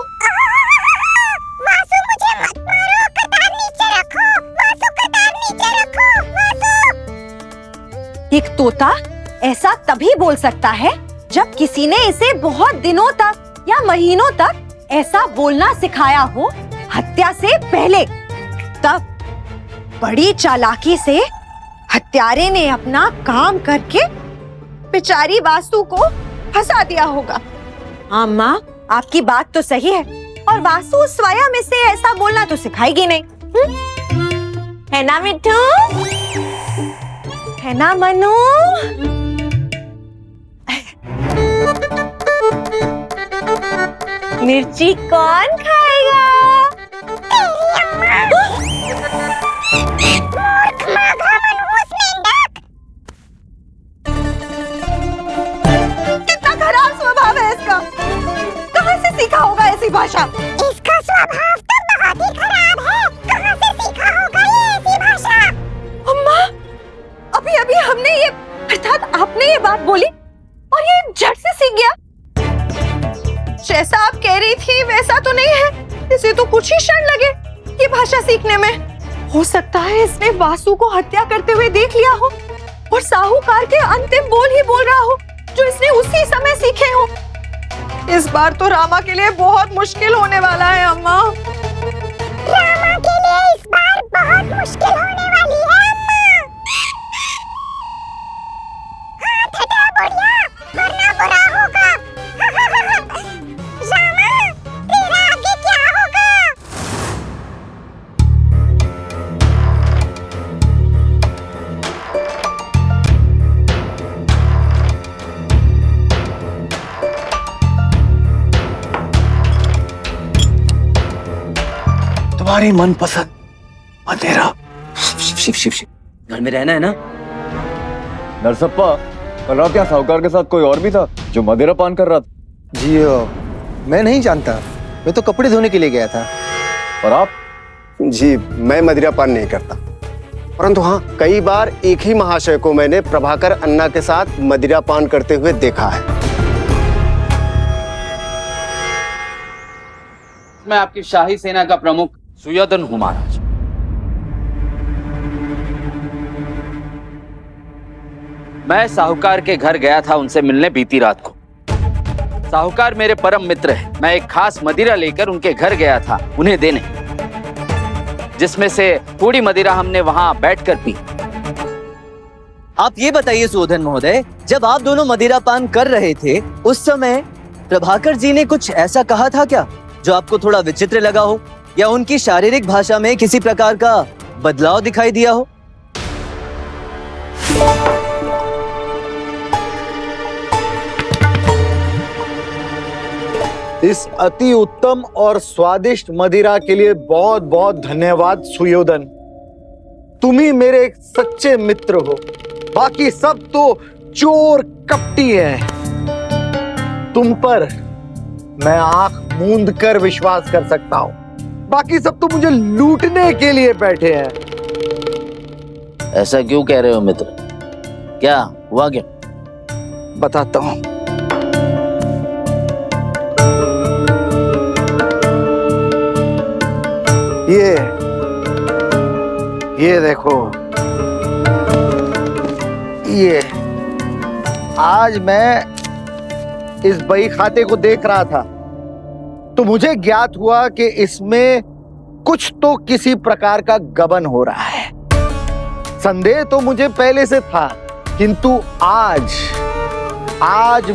वासु, मुझे मत मारो, कटार नीचे रखो। वासु, कटार नीचे रखो। वासु। एक तोता ऐसा तभी बोल सकता है जब किसी ने इसे बहुत दिनों तक या महीनों तक ऐसा बोलना सिखाया हो, हत्या से पहले। तब बड़ी चालाकी से हत्यारे ने अपना काम करके बेचारी वासु को फंसा दिया होगा। हाँ माँ, आपकी बात तो सही है, और वासु स्वयं इसे ऐसा बोलना तो सिखाएगी नहीं। है ना मिट्टू? है ना मनु? मिर्ची कौन खाएगा? तेरी अम्मा। मूर्ख माघा मनहूस मेंढक। कितना खराब स्वभाव है इसका। कहाँ से सीखा होगा ऐसी भाषा? इसका स्वभाव तो बहुत ही खराब है। कहाँ से सीखा होगा ये ऐसी भाषा? अम्मा, बात बोली और ये झट से सीख गया। जैसा आप कह रही थी वैसा तो नहीं है, इसे तो कुछ ही क्षण लगे ये भाषा सीखने में। हो सकता है इसने वासु को हत्या करते हुए देख लिया हो और साहूकार के अंतिम बोल ही बोल रहा हो जो इसने उसी समय सीखे हो। इस बार तो रामा के लिए बहुत मुश्किल होने वाला है अम्मा। रामा के लिए इस बार बहुत मुश्किल होने वाली है अम्मा। हाथ हटा बुढ़िया, वरना बुरा होगा। रामा, तेरा आगे क्या होगा? तुम्हारी मनपसंद मदिरा। शिव शिव शिव, घर में रहना है ना? नरसप्पा, कल रात यहाँ साहूकार के साथ कोई और भी था जो मदिरा पान कर रहा था? जी मैं नहीं जानता, मैं तो कपड़े धोने के लिए गया था। और आप? जी मैं मदिरा पान नहीं करता, परंतु हाँ कई बार एक ही महाशय को मैंने प्रभाकर अन्ना के साथ मदिरा पान करते हुए देखा है। मैं आपकी शाही सेना का प्रमुख सुयोधन हूं महाराज। मैं साहूकार के घर गया था उनसे मिलने बीती रात को। साहूकार मेरे परम मित्र हैं। मैं एक खास मदिरा लेकर उनके घर गया था उन्हें देने, जिसमें से थोड़ी मदिरा हमने वहां बैठकर पी। आप ये बताइए सुयोधन महोदय, जब आप दोनों मदिरा पान कर रहे थे उस समय प्रभाकर जी ने कुछ ऐसा कहा था क्या जो आपको थोड़ा विचित्र लगा हो, या उनकी शारीरिक भाषा में किसी प्रकार का बदलाव दिखाई दिया हो? इस अति उत्तम और स्वादिष्ट मदिरा के लिए बहुत बहुत धन्यवाद सुयोधन। तुम ही मेरे एक सच्चे मित्र हो, बाकी सब तो चोर कपटी हैं। तुम पर मैं आंख मूंद कर विश्वास कर सकता हूं, बाकी सब तो मुझे लूटने के लिए बैठे हैं। ऐसा क्यों कह रहे हो मित्र? क्या हुआ क्या? बताता हूं। ये देखो, ये आज मैं इस बही खाते को देख रहा था तो मुझे ज्ञात हुआ कि इसमें कुछ तो किसी प्रकार का गबन हो रहा है। संदेह तो मुझे पहले से था, किंतु आज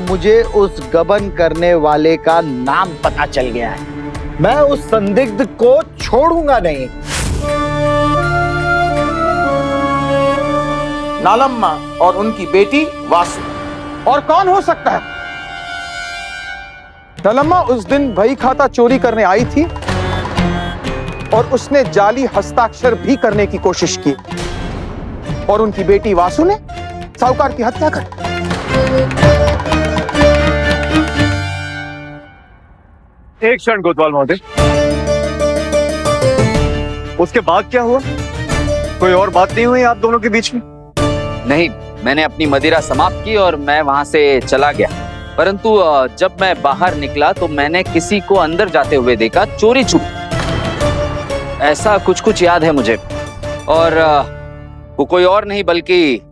मुझे उस गबन करने वाले का नाम पता चल गया है। मैं उस संदिग्ध को छोड़ूंगा नहीं। नालम्मा और उनकी बेटी वासु, और कौन हो सकता है? नलम्मा उस दिन बही खाता चोरी करने आई थी और उसने जाली हस्ताक्षर भी करने की कोशिश की, और उनकी बेटी वासु ने साहूकार की हत्या कर। एक क्षण कोतवाल महोदय, उसके बाद क्या हुआ? कोई और बात नहीं हुई आप दोनों के बीच में? नहीं, मैंने अपनी मदिरा समाप्त की और मैं वहां से चला गया, परंतु जब मैं बाहर निकला तो मैंने किसी को अंदर जाते हुए देखा, चोरी छुप। ऐसा कुछ कुछ याद है मुझे, और वो कोई और नहीं बल्कि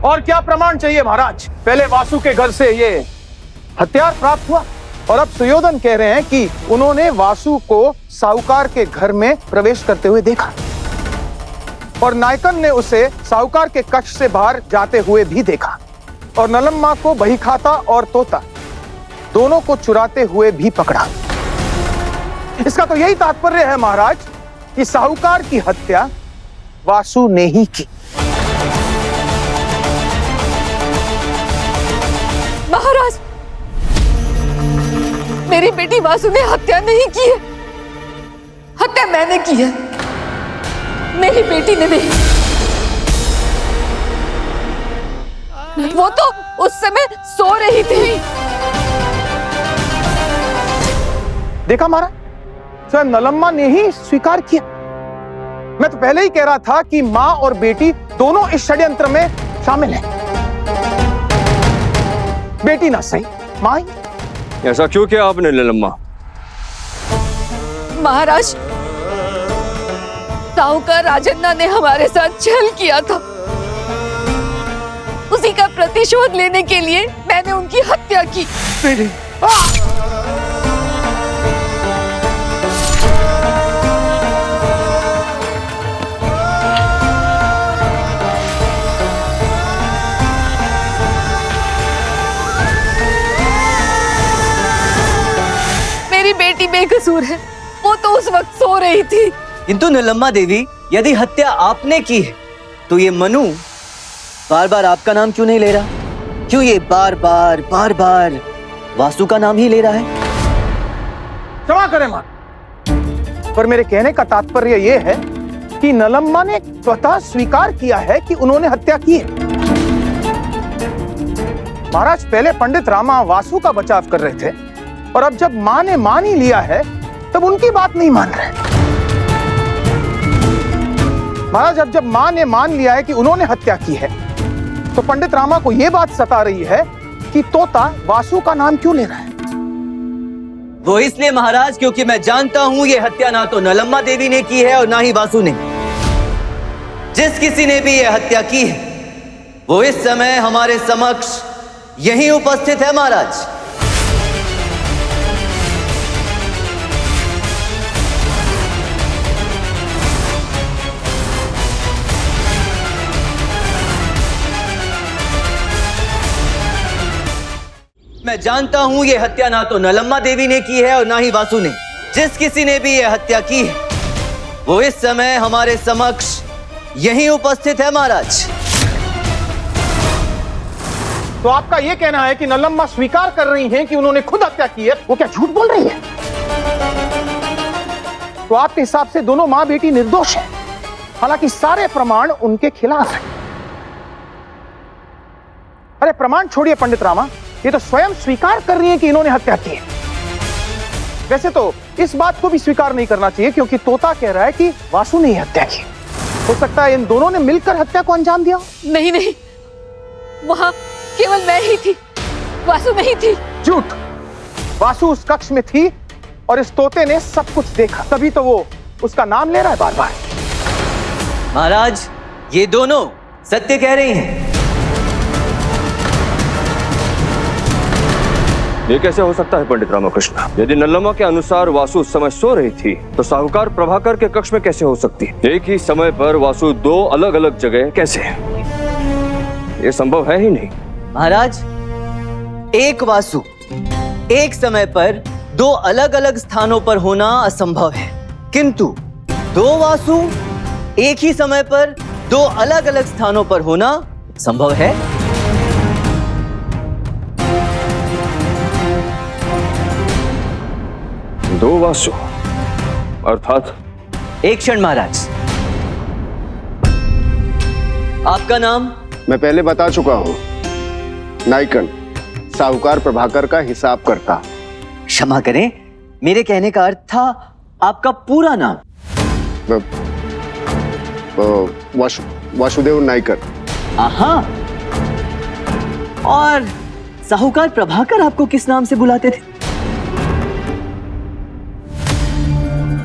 और क्या प्रमाण चाहिए महाराज? पहले वासु के घर से ये हथियार प्राप्त हुआ और अब सुयोधन कह रहे हैं कि उन्होंने वासु को साहूकार के घर में प्रवेश करते हुए देखा, और नायकन ने उसे साहूकार के कक्ष से बाहर जाते हुए भी देखा, और नलम्मा को बही खाता और तोता दोनों को चुराते हुए भी पकड़ा। इसका तो यही तात्पर्य है महाराज कि साहूकार की हत्या वासु ने ही की। महाराज, मेरी बेटी वासु ने हत्या नहीं की है। हत्या मैंने की है, मेरी बेटी ने नहीं। वो तो उस समय सो रही थी। देखा मारा, स्वयं नलम्मा ने ही स्वीकार किया। मैं तो पहले ही कह रहा था कि माँ और बेटी दोनों इस षड्यंत्र में शामिल हैं। बेटी ना सही, माँ ही। ऐसा क्यों किया आपने निलम्मा? महाराज, साहूकार राजन्ना ने हमारे साथ छल किया था। उसी का प्रतिशोध लेने के लिए मैंने उनकी हत्या की। मेरी बेटी बेकसूर है, वो तो उस वक्त सो रही थी। किंतु निलम्मा देवी, यदि हत्या आपने की है तो ये मनु बार बार आपका नाम क्यों नहीं ले रहा? क्यों ये बार बार वासु का नाम ही ले रहा है? क्षमा करें मां, पर मेरे कहने का तात्पर्य यह है कि नलम्मा ने स्वतः स्वीकार किया है कि उन्होंने हत्या की है। महाराज, पहले पंडित रामा वासु का बचाव कर रहे थे, और अब जब मां ने मान ही लिया है तब उनकी बात नहीं मान रहे। महाराज, अब जब मां ने मान लिया है कि उन्होंने हत्या की है, तो पंडित रामा को यह बात सता रही है कि तोता वासु का नाम क्यों ले रहा है। वो इसलिए महाराज, क्योंकि मैं जानता हूं ये हत्या ना तो नलम्मा देवी ने की है और ना ही वासु ने। जिस किसी ने भी ये हत्या की है वो इस समय हमारे समक्ष यहीं उपस्थित है महाराज। मैं जानता हूं ये हत्या ना तो नलम्मा देवी ने की है और ना ही वासु ने। जिस किसी ने भी ये हत्या की है वो इस समय हमारे समक्ष यहीं उपस्थित है महाराज। तो आपका यह कहना है कि नलम्मा स्वीकार कर रही हैं कि उन्होंने खुद हत्या की है, वो क्या झूठ बोल रही है? तो आपके हिसाब से दोनों मां बेटी निर्दोष हैं, हालांकि सारे प्रमाण उनके खिलाफ हैं। अरे प्रमाण छोड़िए पंडित रामा, ये तो स्वयं स्वीकार कर रही हैं कि इन्होंने हत्या की है। वैसे तो इस बात को भी स्वीकार नहीं करना चाहिए, क्योंकि तोता कह रहा है कि वासु ने ही हत्या की। हो सकता है इन दोनों ने मिलकर हत्या को अंजाम दिया। नहीं नहीं, वहां केवल मैं ही थी, वासु नहीं थी। झूठ! वासु उस कक्ष में थी और इस तोते ने सब कुछ देखा, तभी तो वो उसका नाम ले रहा है बार बार। महाराज, ये दोनों सत्य कह रही हैं। ये कैसे हो सकता है पंडित रामकृष्ण? यदि नलम्मा के अनुसार वासु उस समय सो रही थी, तो साहूकार प्रभाकर के कक्ष में कैसे हो सकती है? एक ही समय पर वासु दो अलग अलग जगह कैसे? ये संभव है ही नहीं। महाराज, एक वासु एक समय पर दो अलग अलग स्थानों पर होना असंभव है, किंतु दो वासु एक ही समय पर दो अलग अलग स्थानों पर होना संभव है। दो वासु अर्थात? एक क्षण महाराज, आपका नाम? मैं पहले बता चुका हूं, नाइकन, साहूकार प्रभाकर का हिसाब करता। क्षमा करें, मेरे कहने का अर्थ था आपका पूरा नाम। वासुदेव नाइकर। आहा, और साहूकार प्रभाकर आपको किस नाम से बुलाते थे?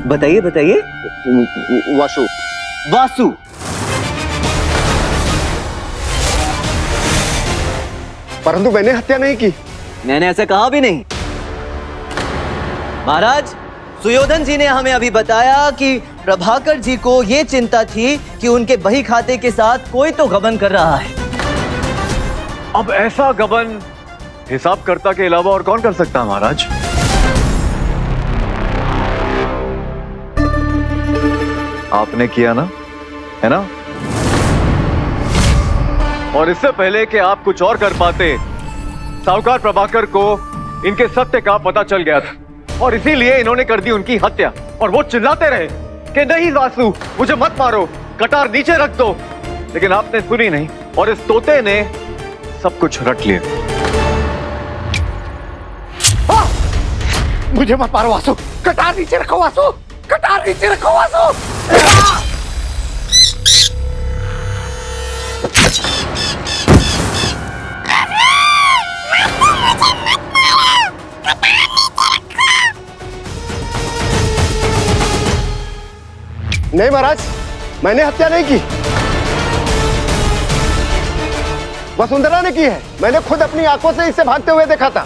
बताइए बताइए। वासु। वासु। परंतु मैंने हत्या नहीं की। मैंने ऐसा कहा भी नहीं। महाराज, सुयोधन जी ने हमें अभी बताया कि प्रभाकर जी को यह चिंता थी कि उनके बही खाते के साथ कोई तो गबन कर रहा है। अब ऐसा गबन हिसाबकर्ता के अलावा और कौन कर सकता है महाराज? आपने किया ना, है ना? और इससे पहले कि आप कुछ और कर पाते, साहूकार प्रभाकर को इनके सत्य का पता चल गया था। और इसीलिए इन्होंने कर दी उनकी हत्या। और वो चिल्लाते रहे कि नहीं वासु, मुझे मत मारो, कटार नीचे रख दो। लेकिन आपने सुनी नहीं और इस तोते ने सब कुछ रट लिया। मुझे मत मारो वासु, कटार नीचे रखो वासु, कटार नीचे रखो वासु। नहीं महाराज, मैंने हत्या नहीं की, वसुंधरा ने की है। मैंने खुद अपनी आंखों से इसे भागते हुए देखा था।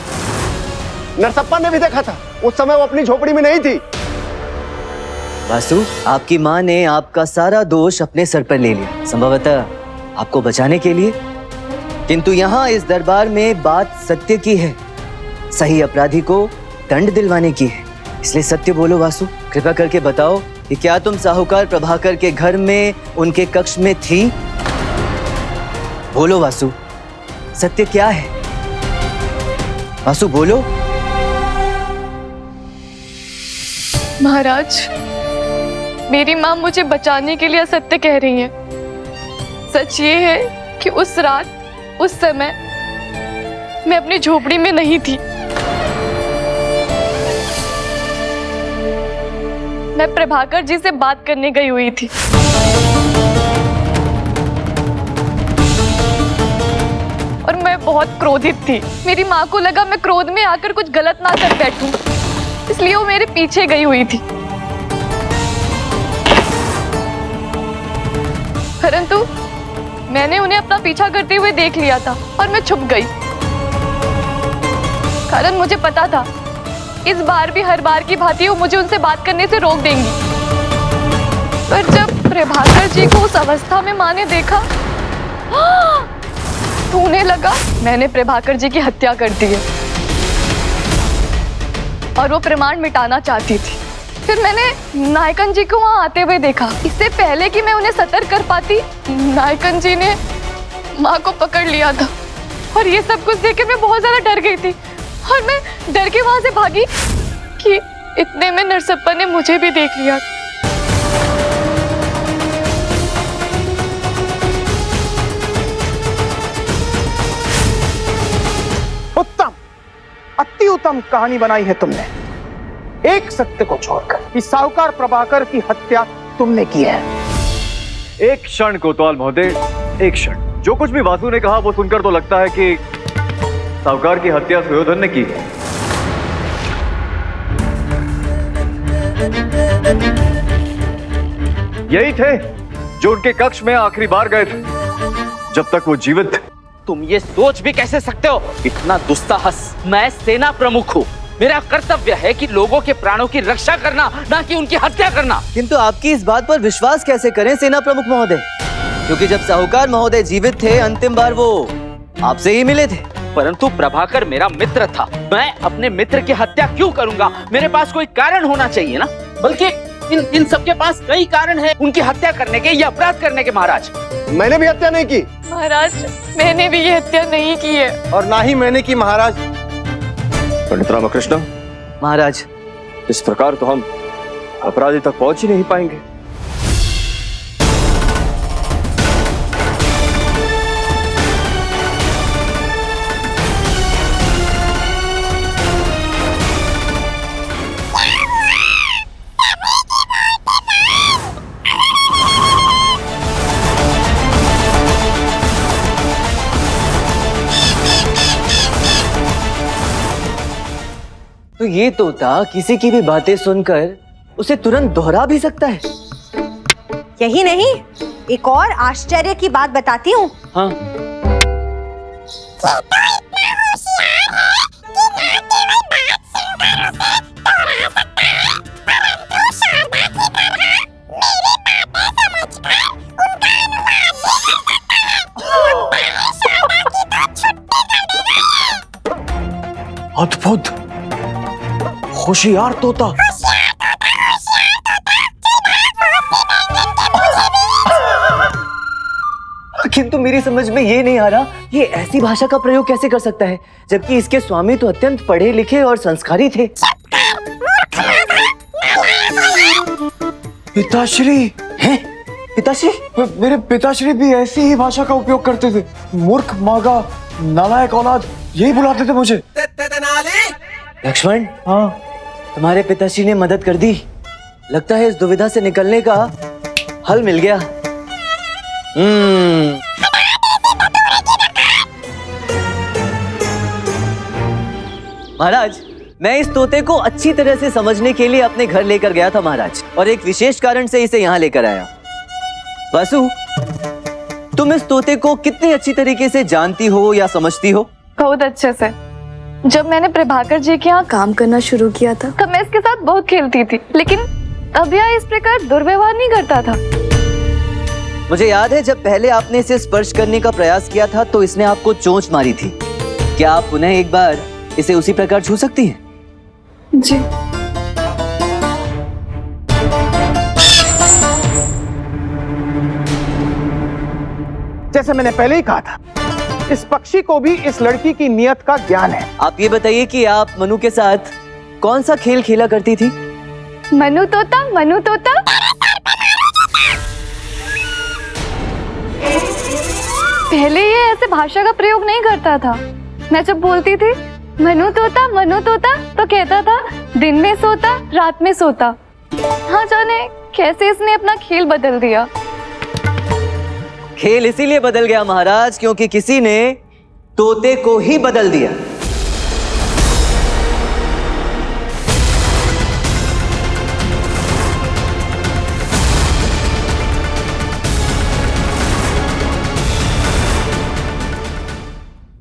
नरसप्पा ने भी देखा था, उस समय वो अपनी झोपड़ी में नहीं थी। वासु, आपकी माँ ने आपका सारा दोष अपने सर पर ले लिया, संभवतः आपको बचाने के लिए। किंतु यहाँ इस दरबार में बात सत्य की है, सही अपराधी को दंड दिलवाने की है। इसलिए सत्य बोलो वासु, कृपा करके बताओ कि क्या तुम साहूकार प्रभाकर के घर में उनके कक्ष में थी? बोलो वासु, सत्य क्या है? वासु बोलो। महाराज, मेरी माँ मुझे बचाने के लिए असत्य कह रही है। सच ये है कि उस रात, उस समय मैं अपनी झोपड़ी में नहीं थी। मैं प्रभाकर जी से बात करने गई हुई थी। और मैं बहुत क्रोधित थी। मेरी माँ को लगा मैं क्रोध में आकर कुछ गलत ना कर बैठूं, इसलिए वो मेरे पीछे गई हुई थी। परंतु मैंने उन्हें अपना पीछा करते हुए देख लिया था और मैं छुप गई। कारण मुझे पता था इस बार भी हर बार की भांति वो मुझे उनसे बात करने से रोक देंगी। पर जब प्रभाकर जी को उस अवस्था में माँ ने देखा तो उन्हें लगा मैंने प्रभाकर जी की हत्या कर दी है और वो प्रमाण मिटाना चाहती थी। फिर मैंने नायकन जी को वहां आते हुए देखा। इससे पहले कि मैं उन्हें सतर्क कर पाती, नायकन जी ने माँ को पकड़ लिया था। और ये सब कुछ देख के मैं बहुत ज्यादा डर गई थी और मैं डर के वहां से भागी कि इतने में नरसप्पा ने मुझे भी देख लिया। उत्तम, अति उत्तम कहानी बनाई है तुमने। एक सत्य को छोड़कर इस साहूकार प्रभाकर की हत्या तुमने की है। एक क्षण कोतवाल महोदय, एक क्षण। जो कुछ भी वासु ने कहा वो सुनकर तो लगता है कि साहूकार की हत्या सुयोधन ने की। यही थे जो उनके कक्ष में आखिरी बार गए थे जब तक वो जीवित थे। तुम ये सोच भी कैसे सकते हो? इतना दुस्साहस! मैं सेना प्रमुख हूँ, मेरा कर्तव्य है कि लोगों के प्राणों की रक्षा करना, ना कि उनकी हत्या करना। किंतु आपकी इस बात पर विश्वास कैसे करें सेना प्रमुख महोदय? क्योंकि जब साहूकार महोदय जीवित थे, अंतिम बार वो आपसे ही मिले थे। परंतु प्रभाकर मेरा मित्र था, मैं अपने मित्र की हत्या क्यों करूंगा? मेरे पास कोई कारण होना चाहिए ना। बल्कि इन सबके पास कई कारण हैं उनकी हत्या करने के या अपराध करने के। महाराज, मैंने भी हत्या नहीं की। महाराज, मैंने भी ये हत्या नहीं की है। और ना ही मैंने की महाराज। पंडित रामकृष्ण महाराज, इस प्रकार तो हम अपराधी तक पहुंच ही नहीं पाएंगे। तो ये तोता किसी की भी बातें सुनकर उसे तुरंत दोहरा भी सकता है। यही नहीं, एक और आश्चर्य की बात बताती हूँ। हाँ। अद्भुत, होशियार तोता। किंतु मेरी समझ में ये नहीं आ रहा, ये ऐसी भाषा का प्रयोग कैसे कर सकता है, जबकि इसके स्वामी तो अत्यंत पढ़े लिखे और संस्कारी थे। पिताश्री हैं? पिताश्री? मेरे पिताश्री भी ऐसी ही भाषा का उपयोग करते थे। मूर्ख, मागा, नालायक औलाद, यही बुलाते थे मुझे। लक्ष्मण, हाँ, तुम्हारे पिताश्री ने मदद कर दी। लगता है इस दुविधा से निकलने का हल मिल गया। महाराज, मैं इस तोते को अच्छी तरह से समझने के लिए अपने घर लेकर गया था महाराज, और एक विशेष कारण से इसे यहाँ लेकर आया। वासु, तुम इस तोते को कितनी अच्छी तरीके से जानती हो या समझती हो? बहुत अच्छे से। जब मैंने प्रभाकर जी के यहाँ काम करना शुरू किया था तब मैं इसके साथ बहुत खेलती थी, लेकिन अब यह इस प्रकार दुर्व्यवहार नहीं करता था। मुझे याद है जब पहले आपने इसे स्पर्श करने का प्रयास किया था तो इसने आपको चोंच मारी थी। क्या आप पुनः एक बार इसे उसी प्रकार छू सकती हैं? जी। जैसे मैंने पहले ही कहा था, इस पक्षी को भी इस लड़की की नियत का ज्ञान है। आप ये बताइए कि आप मनु के साथ कौन सा खेल खेला करती थी? मनु तोता, मनु तोता। पहले ये ऐसे भाषा का प्रयोग नहीं करता था। मैं जब बोलती थी मनु तोता तो कहता था दिन में सोता, रात में सोता। हाँ, जाने कैसे इसने अपना खेल बदल दिया। खेल इसीलिए बदल गया महाराज क्योंकि किसी ने तोते को ही बदल दिया।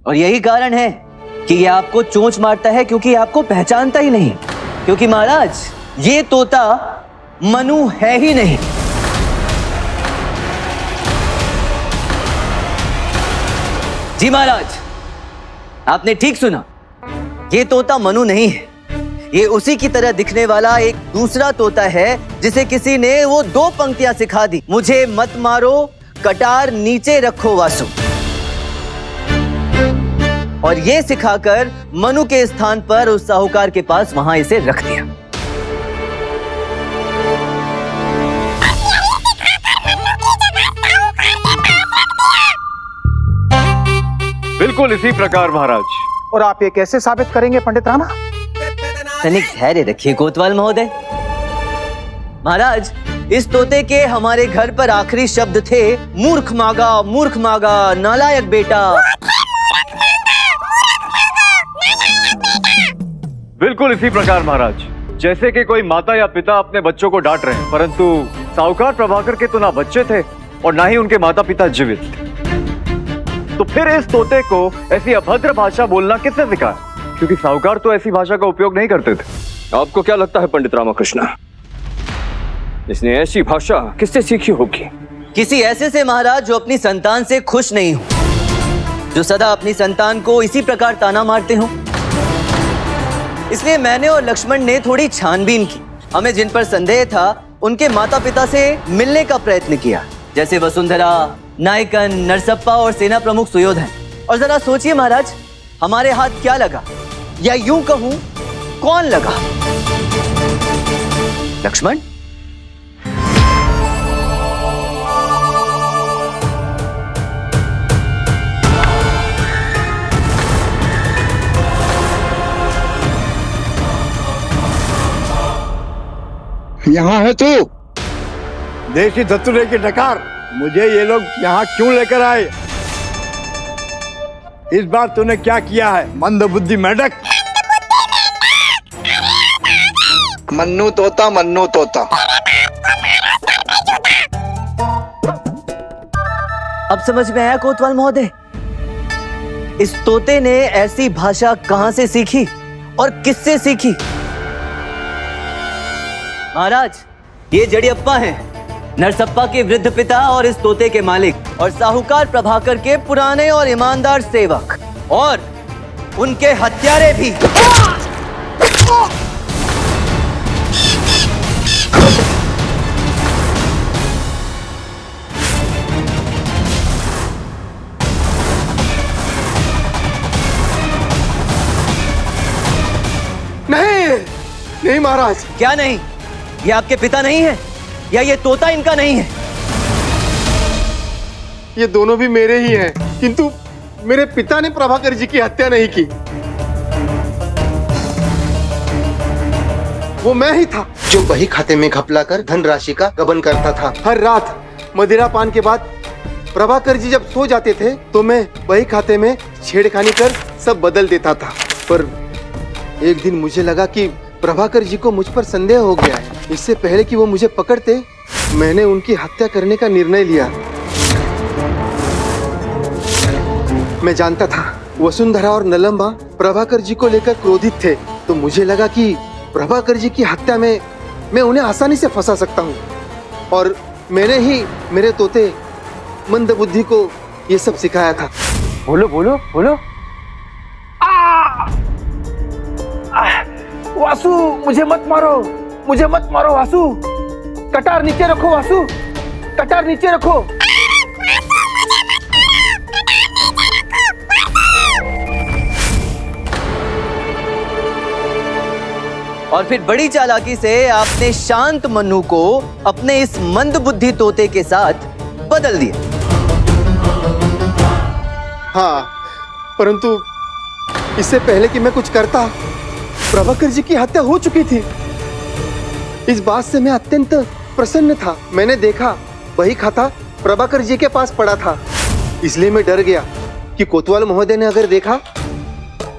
और यही कारण है कि ये आपको चोंच मारता है, क्योंकि आपको पहचानता ही नहीं। क्योंकि महाराज, ये तोता मनु है ही नहीं। जी महाराज, आपने ठीक सुना, ये तोता मनु नहीं है। ये उसी की तरह दिखने वाला एक दूसरा तोता है जिसे किसी ने वो 2 पंक्तियां सिखा दी, मुझे मत मारो, कटार नीचे रखो वासु। और ये सिखाकर मनु के स्थान पर उस साहूकार के पास वहां इसे रख दिया। बिल्कुल इसी प्रकार महाराज। और आप ये कैसे साबित करेंगे पंडित रामा? तनिक धैर्य रखिए कोतवाल महोदय। महाराज, इस तोते के हमारे घर पर आखिरी शब्द थे मूर्ख मागा, नालायक बेटा। बिल्कुल इसी प्रकार महाराज। जैसे कि कोई माता या पिता अपने बच्चों को डांट रहे हैं, परंतु साहूकार प्रभाकर के तो ना बच्चे थे और ना ही उनके माता पिता जीवित थे। तो फिर इस तोते को ऐसी अभद्र भाषा बोलना किसने सिखाया? क्योंकि साहूकार तो ऐसी भाषा का उपयोग नहीं करते थे। आपको क्या लगता है पंडित रामकृष्ण, इसने ऐसी भाषा किससे सीखी होगी? किसी ऐसे से महाराज जो अपनी संतान से खुश नहीं हो, जो सदा अपनी संतान को इसी प्रकार ताना मारते हो। इसलिए मैंने और लक्ष्मण ने थोड़ी छानबीन की। हमें जिन पर संदेह था उनके माता पिता से मिलने का प्रयत्न किया, जैसे वसुंधरा, नायकन, नरसप्पा और सेना प्रमुख सुयोधन। और जरा सोचिए महाराज, हमारे हाथ क्या लगा, या यूं कहूं कौन लगा? लक्ष्मण? यहाँ है तू? देशी धतुरे की डकार, मुझे ये लोग यहाँ क्यों लेकर आए? इस बार तूने क्या किया है मंदबुद्धि मेढक? मन्नू तोता, मन्नू तोता। अब समझ में आया कोतवाल महोदय, इस तोते ने ऐसी भाषा कहां से सीखी और किससे सीखी? महाराज, ये जड़ियप्पा हैं, नरसप्पा के वृद्ध पिता और इस तोते के मालिक, और साहूकार प्रभाकर के पुराने और ईमानदार सेवक, और उनके हत्यारे भी। नहीं महाराज। क्या नहीं? ये आपके पिता नहीं है या ये तोता इनका नहीं है? ये दोनों भी मेरे ही हैं, किंतु मेरे पिता ने प्रभाकर जी की हत्या नहीं की। वो मैं ही था जो बही खाते में घपलाकर धनराशि का गबन करता था। हर रात मदिरा पान के बाद प्रभाकर जी जब सो जाते थे तो मैं बही खाते में छेड़खानी कर सब बदल देता था। पर एक दिन मुझे लगा कि प्रभाकर जी को मुझ पर संदेह हो गया है। इससे पहले कि वो मुझे पकड़ते, मैंने उनकी हत्या करने का निर्णय लिया। मैं जानता था वसुंधरा और नलम्बा प्रभाकर जी को लेकर क्रोधित थे, तो मुझे लगा कि प्रभाकर जी की हत्या में मैं उन्हें आसानी से फंसा सकता हूँ। और मैंने ही मेरे तोते मंदबुद्धि को ये सब सिखाया था। बोलो बोलो बोलो। वासु, मुझे मत मारो, मुझे मत मारो वासु। कटार नीचे रखो वासु, कटार नीचे रखो। और फिर बड़ी चालाकी से आपने शांत मनु को अपने इस मंदबुद्धि तोते के साथ बदल दिया। हाँ, परंतु इससे पहले कि मैं कुछ करता, प्रभाकर जी की हत्या हो चुकी थी। इस बात से मैं अत्यंत प्रसन्न था। मैंने देखा बही खाता प्रभाकर जी के पास पड़ा था, इसलिए मैं डर गया कि कोतवाल महोदय ने अगर देखा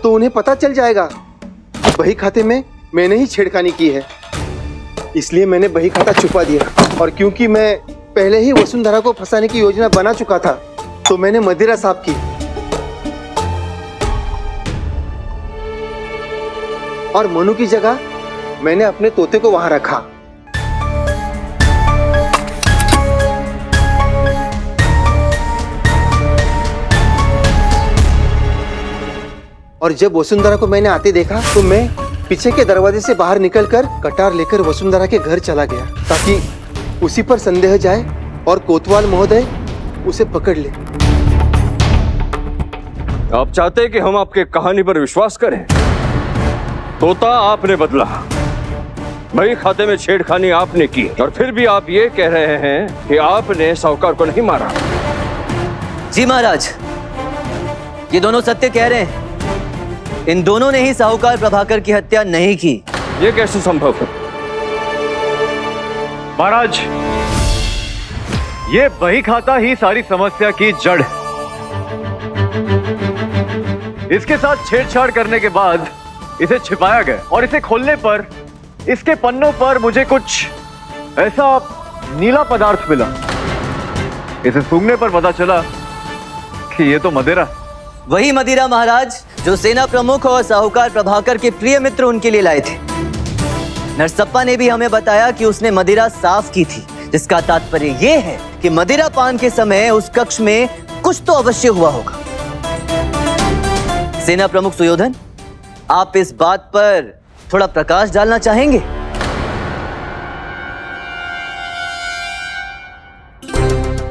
तो उन्हें पता चल जाएगा कि बही खाते में मैंने ही छेड़खानी की है। इसलिए मैंने बही खाता छुपा दिया। और क्योंकि मैं पहले ही वसुंधरा को फंसाने की योजना बना चुका था, तो मैंने मदिरा साफ की और मनु की जगह मैंने अपने तोते को वहां रखा। और जब वसुंधरा को मैंने आते देखा तो मैं पीछे के दरवाजे से बाहर निकलकर कटार लेकर वसुंधरा के घर चला गया, ताकि उसी पर संदेह जाए और कोतवाल महोदय उसे पकड़ ले। आप चाहते हैं कि हम आपके कहानी पर विश्वास करें? तोता आपने बदला, बही खाते में छेड़खानी आपने की, और फिर भी आप ये कह रहे हैं कि आपने साहूकार को नहीं मारा। जी महाराज, ये दोनों सत्य कह रहे हैं। इन दोनों ने ही साहूकार प्रभाकर की हत्या नहीं की। ये कैसे संभव है? महाराज, ये बही खाता ही सारी समस्या की जड़ है। इसके साथ छेड़छाड़ करने के बाद इसे छिपाया गया, और इसे खोलने पर इसके पन्नों पर मुझे कुछ ऐसा नीला पदार्थ मिला। इसे सूंघने पर पता चला कि ये तो मदिरा। वही मदिरा महाराज जो सेना प्रमुख और साहूकार प्रभाकर के प्रिय मित्र उनके लिए लाए थे। नरसप्पा ने भी हमें बताया कि उसने मदिरा साफ की थी, जिसका तात्पर्य यह है कि मदिरा पान के समय उस कक्ष में कुछ तो अवश्य हुआ होगा। सेना प्रमुख सुयोधन, आप इस बात पर थोड़ा प्रकाश डालना चाहेंगे?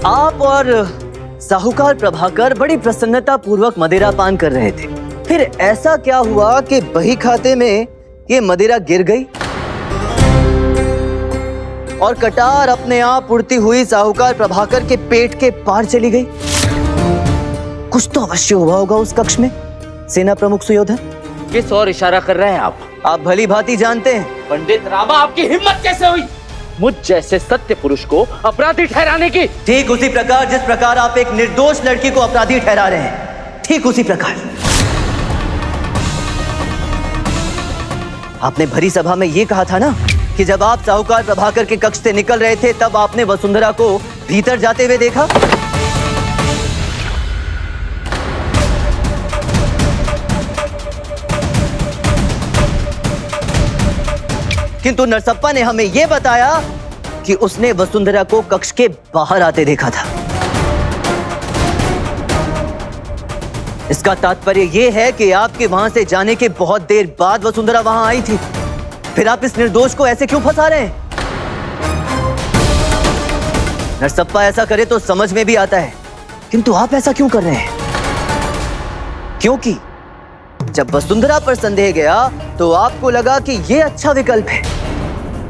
आप और साहूकार प्रभाकर बड़ी प्रसन्नता पूर्वक मदिरा पान कर रहे थे। फिर ऐसा क्या हुआ कि बही खाते में ये मदिरा गिर गई और कटार अपने आप उड़ती हुई साहूकार प्रभाकर के पेट के पार चली गई? कुछ तो अवश्य हुआ होगा उस कक्ष में। सेना प्रमुख सुयोधन, किस और इशारा कर रहे हैं आप भली भांति जानते हैं। पंडित रामा, आपकी हिम्मत कैसे हुई मुझ जैसे सत्य पुरुष को अपराधी ठहराने की? ठीक उसी प्रकार जिस प्रकार आप एक निर्दोष लड़की को अपराधी ठहरा रहे हैं, ठीक उसी प्रकार आपने भरी सभा में यह कहा था ना कि जब आप साहूकार प्रभाकर के कक्ष से निकल रहे थे तब आपने वसुंधरा को भीतर जाते हुए देखा। किंतु नरसप्पा ने हमें यह बताया कि उसने वसुंधरा को कक्ष के बाहर आते देखा था। इसका तात्पर्य यह है कि आपके वहां से जाने के बहुत देर बाद वसुंधरा वहां आई थी। फिर आप इस निर्दोष को ऐसे क्यों फंसा रहे हैं? नरसप्पा ऐसा करे तो समझ में भी आता है, किंतु आप ऐसा क्यों कर रहे हैं? क्योंकि जब वसुंधरा पर संदेह गया तो आपको लगा कि ये अच्छा विकल्प है।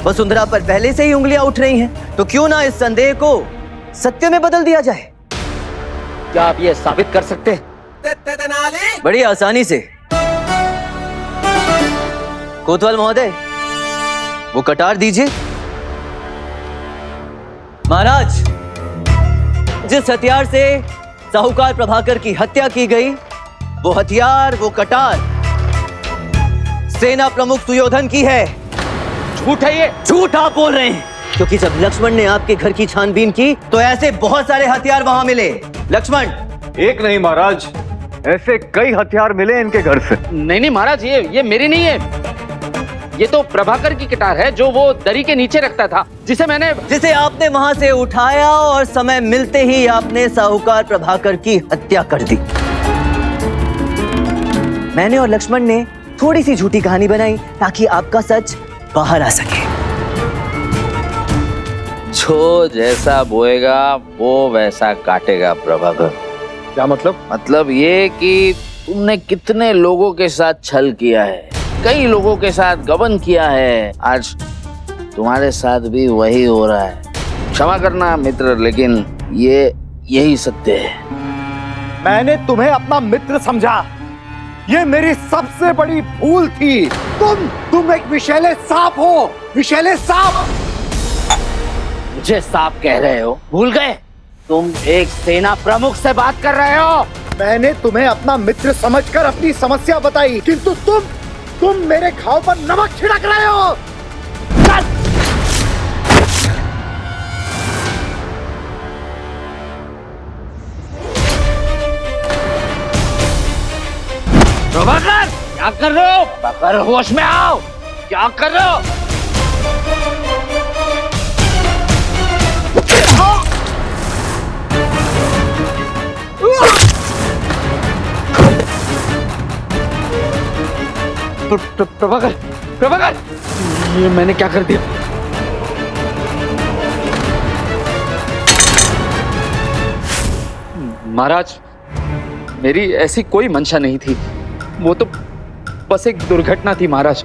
वसुंधरा पर पहले से ही उंगलियां उठ रही हैं, तो क्यों ना इस संदेह को सत्य में बदल दिया जाए। क्या आप ये साबित कर सकते हैं? बड़ी आसानी से। कोतवाल महोदय, वो कटार दीजिए। महाराज, जिस हथियार से साहूकार प्रभाकर की हत्या की गई, वो हथियार, वो कटार सेना प्रमुख सुयोधन की है। झूठ है ये। झूठ आप बोल रहे हैं, क्योंकि जब लक्ष्मण ने आपके घर की छानबीन की तो ऐसे बहुत सारे हथियार वहां मिले। लक्ष्मण, एक नहीं महाराज, ऐसे कई हथियार मिले इनके घर से। नहीं महाराज, ये मेरी नहीं है। ये तो प्रभाकर की कटार है जो वो दरी के नीचे रखता था, जिसे आपने वहां से उठाया और समय मिलते ही आपने साहूकार प्रभाकर की हत्या कर दी। मैंने और लक्ष्मण ने थोड़ी सी झूठी कहानी बनाई ताकि आपका सच बाहर आ सके। जो जैसा बोएगा वो वैसा काटेगा प्रभाकर। क्या मतलब? मतलब ये कि तुमने कितने लोगों के साथ छल किया है, कई लोगों के साथ गबन किया है। आज तुम्हारे साथ भी वही हो रहा है। क्षमा करना मित्र, लेकिन यही सत्य है। मैंने तुम्हें अपना मित्र समझा, ये मेरी सबसे बड़ी भूल थी। तुम एक विषैले सांप हो, विषैले सांप। मुझे सांप कह रहे हो? भूल गए? तुम एक सेना प्रमुख से बात कर रहे हो। मैंने तुम्हें अपना मित्र समझकर अपनी समस्या बताई, किंतु तुम मेरे घाव पर नमक छिड़क रहे हो। प्रभाकर, क्या कर रहे हो? प्रभाकर, होश में आओ। क्या कर रहे हो? प्रभाकर, ये मैंने क्या कर दिया? महाराज, मेरी ऐसी कोई मंशा नहीं थी। वो तो बस एक दुर्घटना थी महाराज।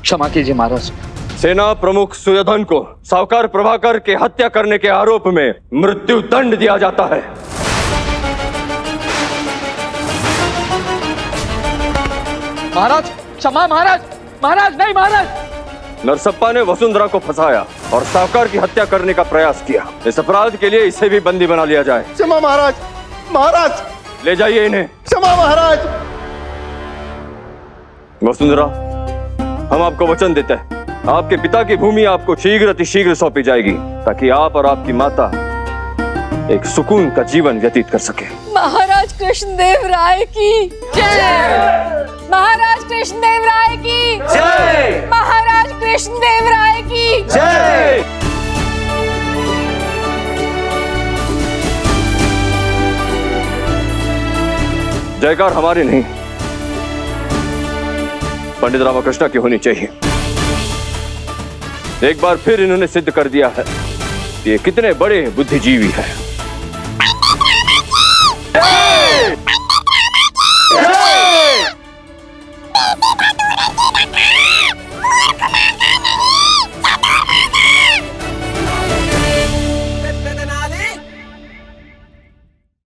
क्षमा कीजिए महाराज। सेना प्रमुख सुयोधन को साहूकार प्रभाकर के हत्या करने के आरोप में मृत्यु दंड दिया जाता है। महाराज क्षमा। महाराज, नहीं महाराज। नरसप्पा ने वसुंधरा को फंसाया और साहूकार की हत्या करने का प्रयास किया। इस अपराध के लिए इसे भी बंदी बना लिया जाए। क्षमा महाराज। महाराज, ले जाइए इन्हें। क्षमा महाराज। वसुंधरा, हम आपको वचन देते हैं, आपके पिता की भूमि आपको शीघ्र अतिशीघ्र सौंपी जाएगी, ताकि आप और आपकी माता एक सुकून का जीवन व्यतीत कर सके। महाराज कृष्णदेव राय की जय। महाराज कृष्णदेव राय की जय। महाराज कृष्णदेव राय की जय। जयकार हमारी नहीं, पंडित रामकृष्ण की होनी चाहिए। एक बार फिर इन्होंने सिद्ध कर दिया है कि ये कितने बड़े बुद्धिजीवी हैं।